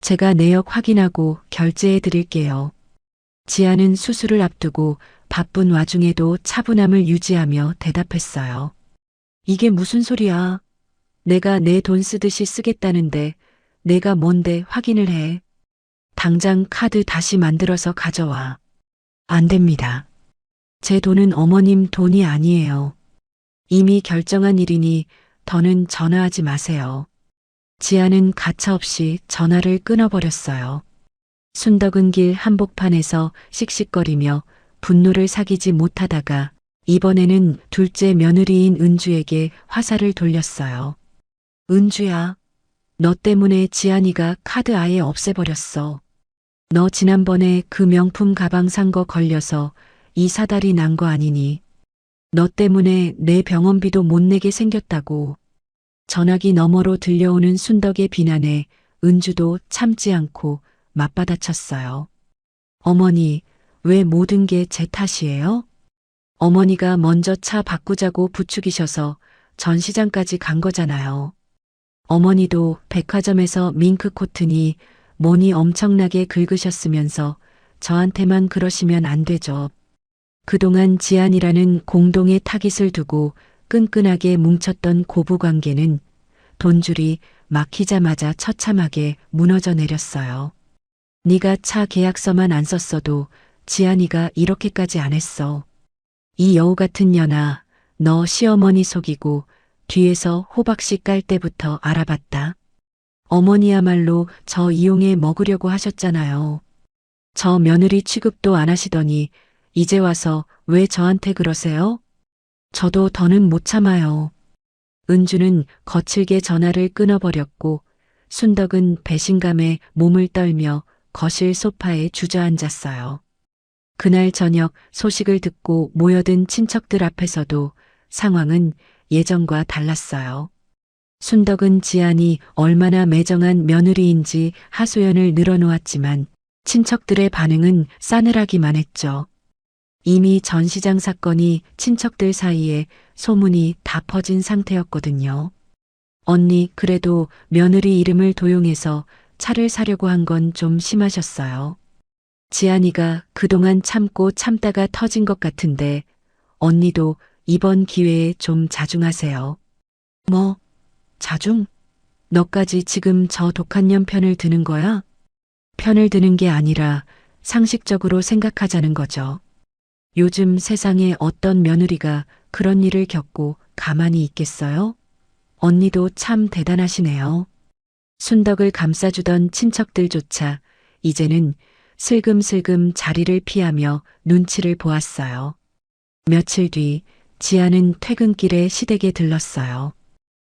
제가 내역 확인하고 결제해 드릴게요. 지아는 수술을 앞두고 바쁜 와중에도 차분함을 유지하며 대답했어요. 이게 무슨 소리야? 내가 내 돈 쓰듯이 쓰겠다는데 내가 뭔데 확인을 해. 당장 카드 다시 만들어서 가져와. 안 됩니다. 제 돈은 어머님 돈이 아니에요. 이미 결정한 일이니 더는 전화하지 마세요. 지아는 가차없이 전화를 끊어버렸어요. 순덕은 길 한복판에서 씩씩거리며 분노를 사귀지 못하다가 이번에는 둘째 며느리인 은주에게 화살을 돌렸어요. 은주야, 너 때문에 지안이가 카드 아예 없애버렸어. 너 지난번에 그 명품 가방 산 거 걸려서 이 사달이 난 거 아니니? 너 때문에 내 병원비도 못 내게 생겼다고. 전화기 너머로 들려오는 순덕의 비난에 은주도 참지 않고 맞받아쳤어요. 어머니, 왜 모든 게 제 탓이에요? 어머니가 먼저 차 바꾸자고 부추기셔서 전시장까지 간 거잖아요. 어머니도 백화점에서 밍크 코트니 뭐니 엄청나게 긁으셨으면서 저한테만 그러시면 안 되죠. 그동안 지안이라는 공동의 타깃을 두고 끈끈하게 뭉쳤던 고부관계는 돈줄이 막히자마자 처참하게 무너져 내렸어요. 네가 차 계약서만 안 썼어도 지안이가 이렇게까지 안 했어. 이 여우 같은 년아, 너 시어머니 속이고 뒤에서 호박씨 깔 때부터 알아봤다. 어머니야말로 저 이용해 먹으려고 하셨잖아요. 저 며느리 취급도 안 하시더니 이제 와서 왜 저한테 그러세요? 저도 더는 못 참아요. 은주는 거칠게 전화를 끊어버렸고 순덕은 배신감에 몸을 떨며 거실 소파에 주저앉았어요. 그날 저녁 소식을 듣고 모여든 친척들 앞에서도 상황은 예전과 달랐어요. 순덕은 지안이 얼마나 매정한 며느리인지 하소연을 늘어놓았지만 친척들의 반응은 싸늘하기만 했죠. 이미 전시장 사건이 친척들 사이에 소문이 다 퍼진 상태였거든요. 언니, 그래도 며느리 이름을 도용해서 차를 사려고 한 건 좀 심하셨어요. 지안이가 그동안 참고 참다가 터진 것 같은데 언니도 이번 기회에 좀 자중하세요. 뭐, 자중? 너까지 지금 저 독한 년 편을 드는 거야? 편을 드는 게 아니라 상식적으로 생각하자는 거죠. 요즘 세상에 어떤 며느리가 그런 일을 겪고 가만히 있겠어요? 언니도 참 대단하시네요. 순덕을 감싸주던 친척들조차 이제는 슬금슬금 자리를 피하며 눈치를 보았어요. 며칠 뒤 지아는 퇴근길에 시댁에 들렀어요.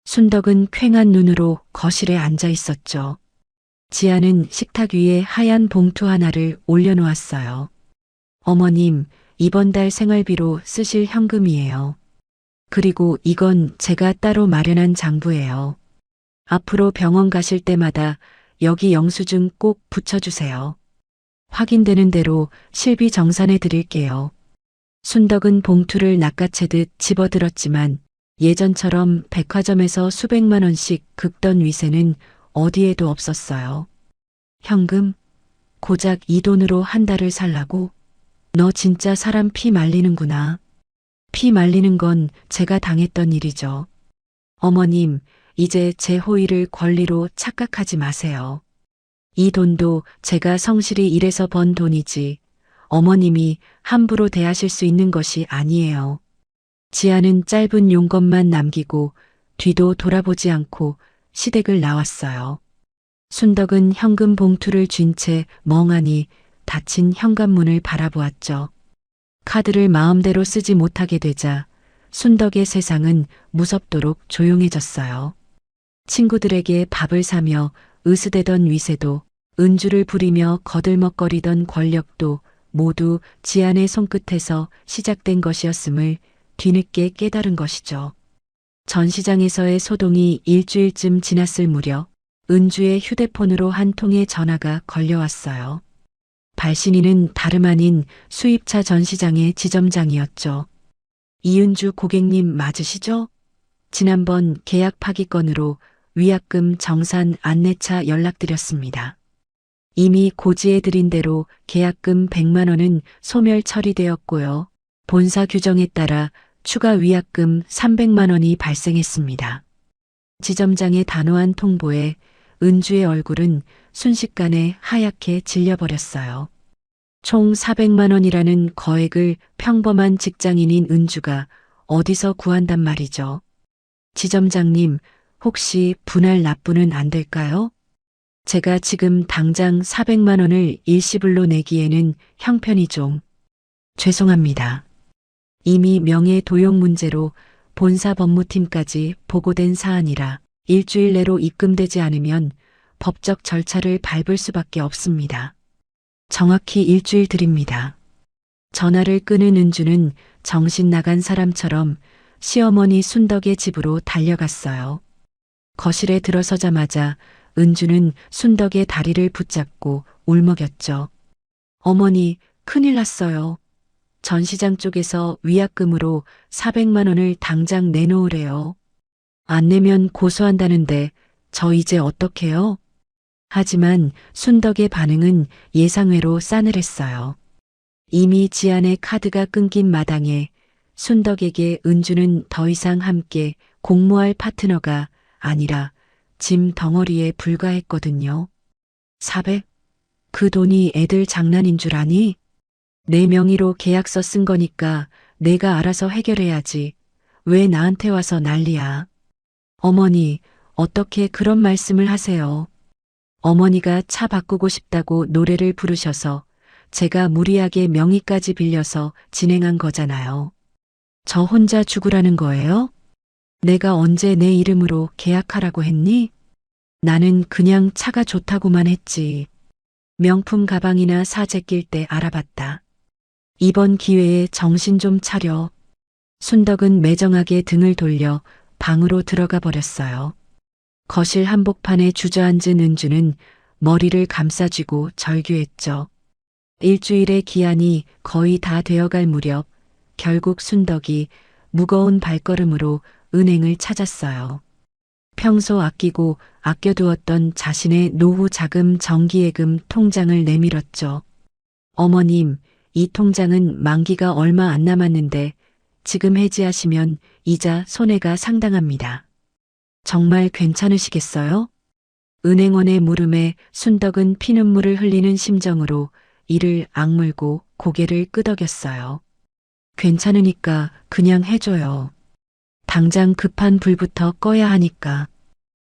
순덕은 퀭한 눈으로 거실에 앉아 있었죠. 지아는 식탁 위에 하얀 봉투 하나를 올려놓았어요. 어머님, 이번 달 생활비로 쓰실 현금이에요. 그리고 이건 제가 따로 마련한 장부예요. 앞으로 병원 가실 때마다 여기 영수증 꼭 붙여주세요. 확인되는 대로 실비 정산해 드릴게요. 순덕은 봉투를 낚아채듯 집어들었지만 예전처럼 백화점에서 수백만 원씩 긁던 위세는 어디에도 없었어요. 현금? 고작 이 돈으로 한 달을 살라고? 너 진짜 사람 피 말리는구나. 피 말리는 건 제가 당했던 일이죠. 어머님, 이제 제 호의를 권리로 착각하지 마세요. 이 돈도 제가 성실히 일해서 번 돈이지 어머님이 함부로 대하실 수 있는 것이 아니에요. 지아는 짧은 용건만 남기고 뒤도 돌아보지 않고 시댁을 나왔어요. 순덕은 현금 봉투를 쥔 채 멍하니 닫힌 현관문을 바라보았죠. 카드를 마음대로 쓰지 못하게 되자 순덕의 세상은 무섭도록 조용해졌어요. 친구들에게 밥을 사며 으스대던 위세도 은주를 부리며 거들먹거리던 권력도 모두 지안의 손끝에서 시작된 것이었음을 뒤늦게 깨달은 것이죠. 전시장에서의 소동이 일주일쯤 지났을 무렵 은주의 휴대폰으로 한 통의 전화가 걸려왔어요. 발신인은 다름 아닌 수입차 전시장의 지점장이었죠. 이은주 고객님 맞으시죠? 지난번 계약 파기 건으로 위약금 정산 안내차 연락드렸습니다. 이미 고지해드린 대로 계약금 100만 원은 소멸 처리되었고요. 본사 규정에 따라 추가 위약금 300만 원이 발생했습니다. 지점장의 단호한 통보에 은주의 얼굴은 순식간에 하얗게 질려버렸어요. 총 400만 원이라는 거액을 평범한 직장인인 은주가 어디서 구한단 말이죠. 지점장님, 혹시 분할 납부는 안 될까요? 제가 지금 당장 400만 원을 일시불로 내기에는 형편이 좀 죄송합니다. 이미 명예 도용 문제로 본사 법무팀까지 보고된 사안이라 일주일 내로 입금되지 않으면 법적 절차를 밟을 수밖에 없습니다. 정확히 일주일 드립니다. 전화를 끄는 은주는 정신 나간 사람처럼 시어머니 순덕의 집으로 달려갔어요. 거실에 들어서자마자 은주는 순덕의 다리를 붙잡고 울먹였죠. 어머니, 큰일 났어요. 전시장 쪽에서 위약금으로 400만 원을 당장 내놓으래요. 안 내면 고소한다는데 저 이제 어떡해요? 하지만 순덕의 반응은 예상외로 싸늘했어요. 이미 지안의 카드가 끊긴 마당에 순덕에게 은주는 더 이상 함께 공모할 파트너가 아니라 짐 덩어리에 불과했거든요. 400? 그 돈이 애들 장난인 줄 아니? 내 명의로 계약서 쓴 거니까 내가 알아서 해결해야지. 왜 나한테 와서 난리야? 어머니, 어떻게 그런 말씀을 하세요? 어머니가 차 바꾸고 싶다고 노래를 부르셔서 제가 무리하게 명의까지 빌려서 진행한 거잖아요. 저 혼자 죽으라는 거예요? 내가 언제 내 이름으로 계약하라고 했니? 나는 그냥 차가 좋다고만 했지. 명품 가방이나 사 제낄 때 알아봤다. 이번 기회에 정신 좀 차려. 순덕은 매정하게 등을 돌려 방으로 들어가 버렸어요. 거실 한복판에 주저앉은 은주는 머리를 감싸쥐고 절규했죠. 일주일의 기한이 거의 다 되어갈 무렵 결국 순덕이 무거운 발걸음으로 은행을 찾았어요. 평소 아끼고 아껴두었던 자신의 노후 자금 정기예금 통장을 내밀었죠. 어머님, 이 통장은 만기가 얼마 안 남았는데 지금 해지하시면 이자 손해가 상당합니다. 정말 괜찮으시겠어요? 은행원의 물음에 순덕은 피눈물을 흘리는 심정으로 이를 악물고 고개를 끄덕였어요. 괜찮으니까 그냥 해줘요. 당장 급한 불부터 꺼야 하니까.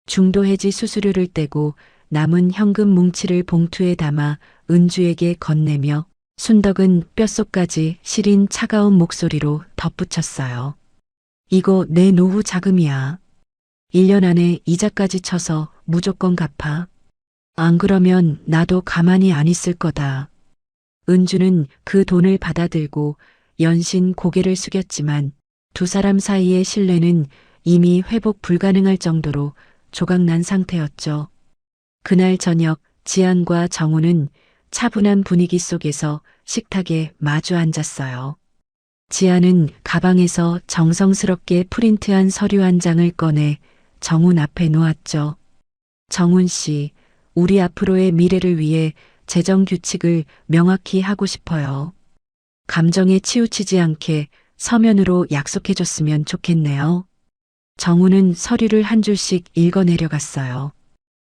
중도해지 수수료를 떼고 남은 현금 뭉치를 봉투에 담아 은주에게 건네며 순덕은 뼛속까지 시린 차가운 목소리로 덧붙였어요. 이거 내 노후 자금이야. 1년 안에 이자까지 쳐서 무조건 갚아. 안 그러면 나도 가만히 안 있을 거다. 은주는 그 돈을 받아들고 연신 고개를 숙였지만 두 사람 사이의 신뢰는 이미 회복 불가능할 정도로 조각난 상태였죠. 그날 저녁 지안과 정우는 차분한 분위기 속에서 식탁에 마주 앉았어요. 지안은 가방에서 정성스럽게 프린트한 서류 한 장을 꺼내 정훈 앞에 놓았죠. 정훈 씨, 우리 앞으로의 미래를 위해 재정 규칙을 명확히 하고 싶어요. 감정에 치우치지 않게 서면으로 약속해줬으면 좋겠네요. 정우는 서류를 한 줄씩 읽어 내려갔어요.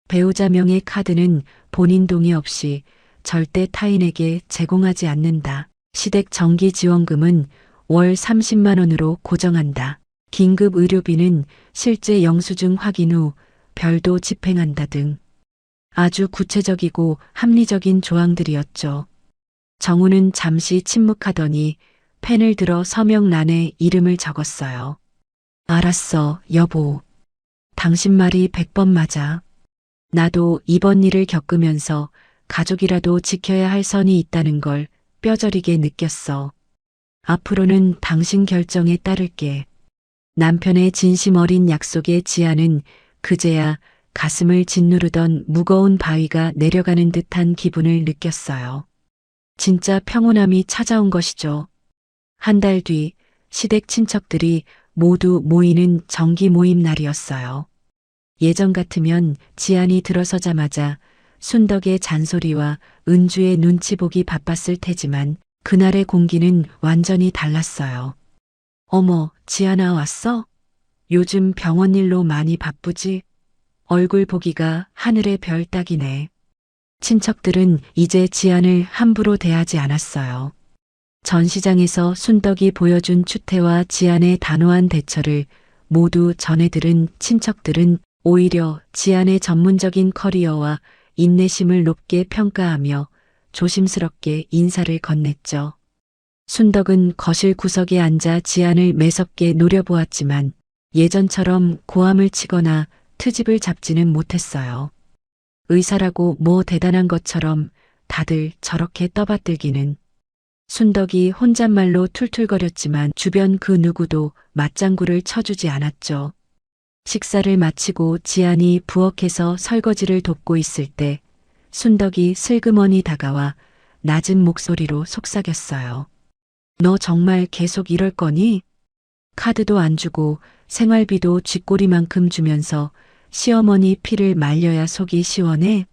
배우자 명의 카드는 본인 동의 없이 절대 타인에게 제공하지 않는다. 시댁 정기 지원금은 월 30만 원으로 고정한다. 긴급 의료비는 실제 영수증 확인 후 별도 집행한다 등 아주 구체적이고 합리적인 조항들이었죠. 정우는 잠시 침묵하더니 펜을 들어 서명란에 이름을 적었어요. 알았어, 여보. 당신 말이 100번 맞아. 나도 이번 일을 겪으면서 가족이라도 지켜야 할 선이 있다는 걸 뼈저리게 느꼈어. 앞으로는 당신 결정에 따를게. 남편의 진심 어린 약속에 지아는 그제야 가슴을 짓누르던 무거운 바위가 내려가는 듯한 기분을 느꼈어요. 진짜 평온함이 찾아온 것이죠. 한 달 뒤 시댁 친척들이 모두 모이는 정기 모임 날이었어요. 예전 같으면 지안이 들어서자마자 순덕의 잔소리와 은주의 눈치 보기 바빴을 테지만 그날의 공기는 완전히 달랐어요. 어머, 지안아 왔어? 요즘 병원 일로 많이 바쁘지? 얼굴 보기가 하늘의 별 따기네. 친척들은 이제 지안을 함부로 대하지 않았어요. 전시장에서 순덕이 보여준 추태와 지안의 단호한 대처를 모두 전해들은 친척들은 오히려 지안의 전문적인 커리어와 인내심을 높게 평가하며 조심스럽게 인사를 건넸죠. 순덕은 거실 구석에 앉아 지안을 매섭게 노려보았지만 예전처럼 고함을 치거나 트집을 잡지는 못했어요. 의사라고 뭐 대단한 것처럼 다들 저렇게 떠받들기는. 순덕이 혼잣말로 툴툴거렸지만 주변 그 누구도 맞장구를 쳐주지 않았죠. 식사를 마치고 지안이 부엌에서 설거지를 돕고 있을 때 순덕이 슬그머니 다가와 낮은 목소리로 속삭였어요. 너 정말 계속 이럴 거니? 카드도 안 주고 생활비도 쥐꼬리만큼 주면서 시어머니 피를 말려야 속이 시원해?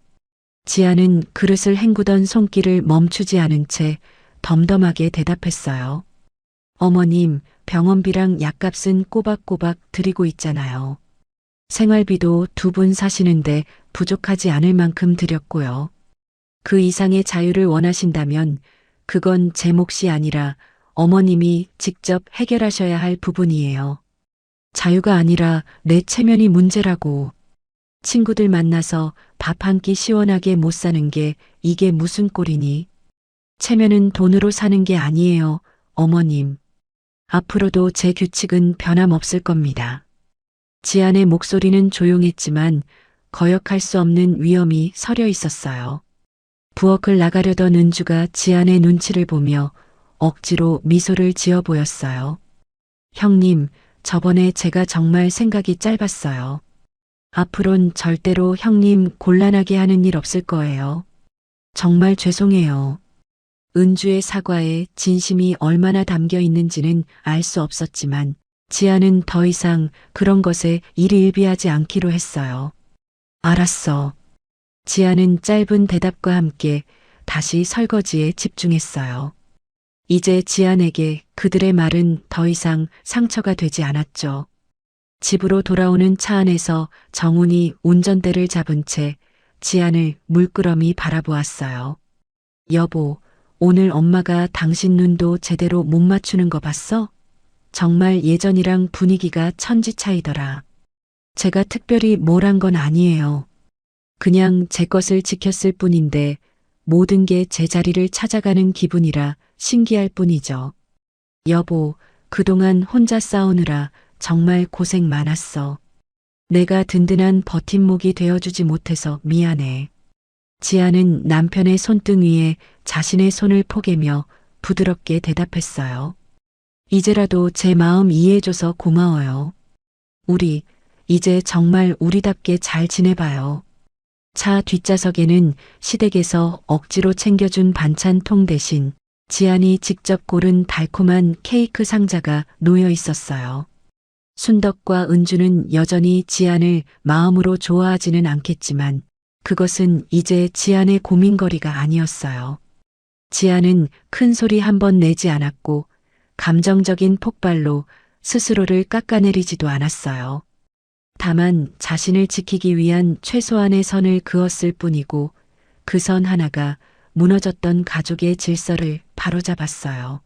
지아는 그릇을 헹구던 손길을 멈추지 않은 채 덤덤하게 대답했어요. 어머님, 병원비랑 약값은 꼬박꼬박 드리고 있잖아요. 생활비도 2분 사시는데 부족하지 않을 만큼 드렸고요. 그 이상의 자유를 원하신다면 그건 제 몫이 아니라 어머님이 직접 해결하셔야 할 부분이에요. 자유가 아니라 내 체면이 문제라고. 친구들 만나서 밥 한 끼 시원하게 못 사는 게 이게 무슨 꼴이니? 체면은 돈으로 사는 게 아니에요, 어머님. 앞으로도 제 규칙은 변함없을 겁니다. 지안의 목소리는 조용했지만 거역할 수 없는 위험이 서려 있었어요. 부엌을 나가려던 은주가 지안의 눈치를 보며 억지로 미소를 지어 보였어요. 형님, 저번에 제가 정말 생각이 짧았어요. 앞으론 절대로 형님 곤란하게 하는 일 없을 거예요. 정말 죄송해요. 은주의 사과에 진심이 얼마나 담겨 있는지는 알 수 없었지만 지아는 더 이상 그런 것에 일희일비하지 않기로 했어요. 알았어. 지아는 짧은 대답과 함께 다시 설거지에 집중했어요. 이제 지안에게 그들의 말은 더 이상 상처가 되지 않았죠. 집으로 돌아오는 차 안에서 정훈이 운전대를 잡은 채 지안을 물끄러미 바라보았어요. 여보, 오늘 엄마가 당신 눈도 제대로 못 맞추는 거 봤어? 정말 예전이랑 분위기가 천지 차이더라. 제가 특별히 뭘 한 건 아니에요. 그냥 제 것을 지켰을 뿐인데 모든 게 제 자리를 찾아가는 기분이라 신기할 뿐이죠. 여보, 그동안 혼자 싸우느라 정말 고생 많았어. 내가 든든한 버팀목이 되어주지 못해서 미안해. 지아는 남편의 손등 위에 자신의 손을 포개며 부드럽게 대답했어요. 이제라도 제 마음 이해해줘서 고마워요. 우리 이제 정말 우리답게 잘 지내봐요. 차 뒷좌석에는 시댁에서 억지로 챙겨준 반찬통 대신 지안이 직접 고른 달콤한 케이크 상자가 놓여 있었어요. 순덕과 은주는 여전히 지안을 마음으로 좋아하지는 않겠지만 그것은 이제 지안의 고민거리가 아니었어요. 지안은 큰 소리 한 번 내지 않았고 감정적인 폭발로 스스로를 깎아내리지도 않았어요. 다만 자신을 지키기 위한 최소한의 선을 그었을 뿐이고 그 선 하나가 무너졌던 가족의 질서를 바로잡았어요.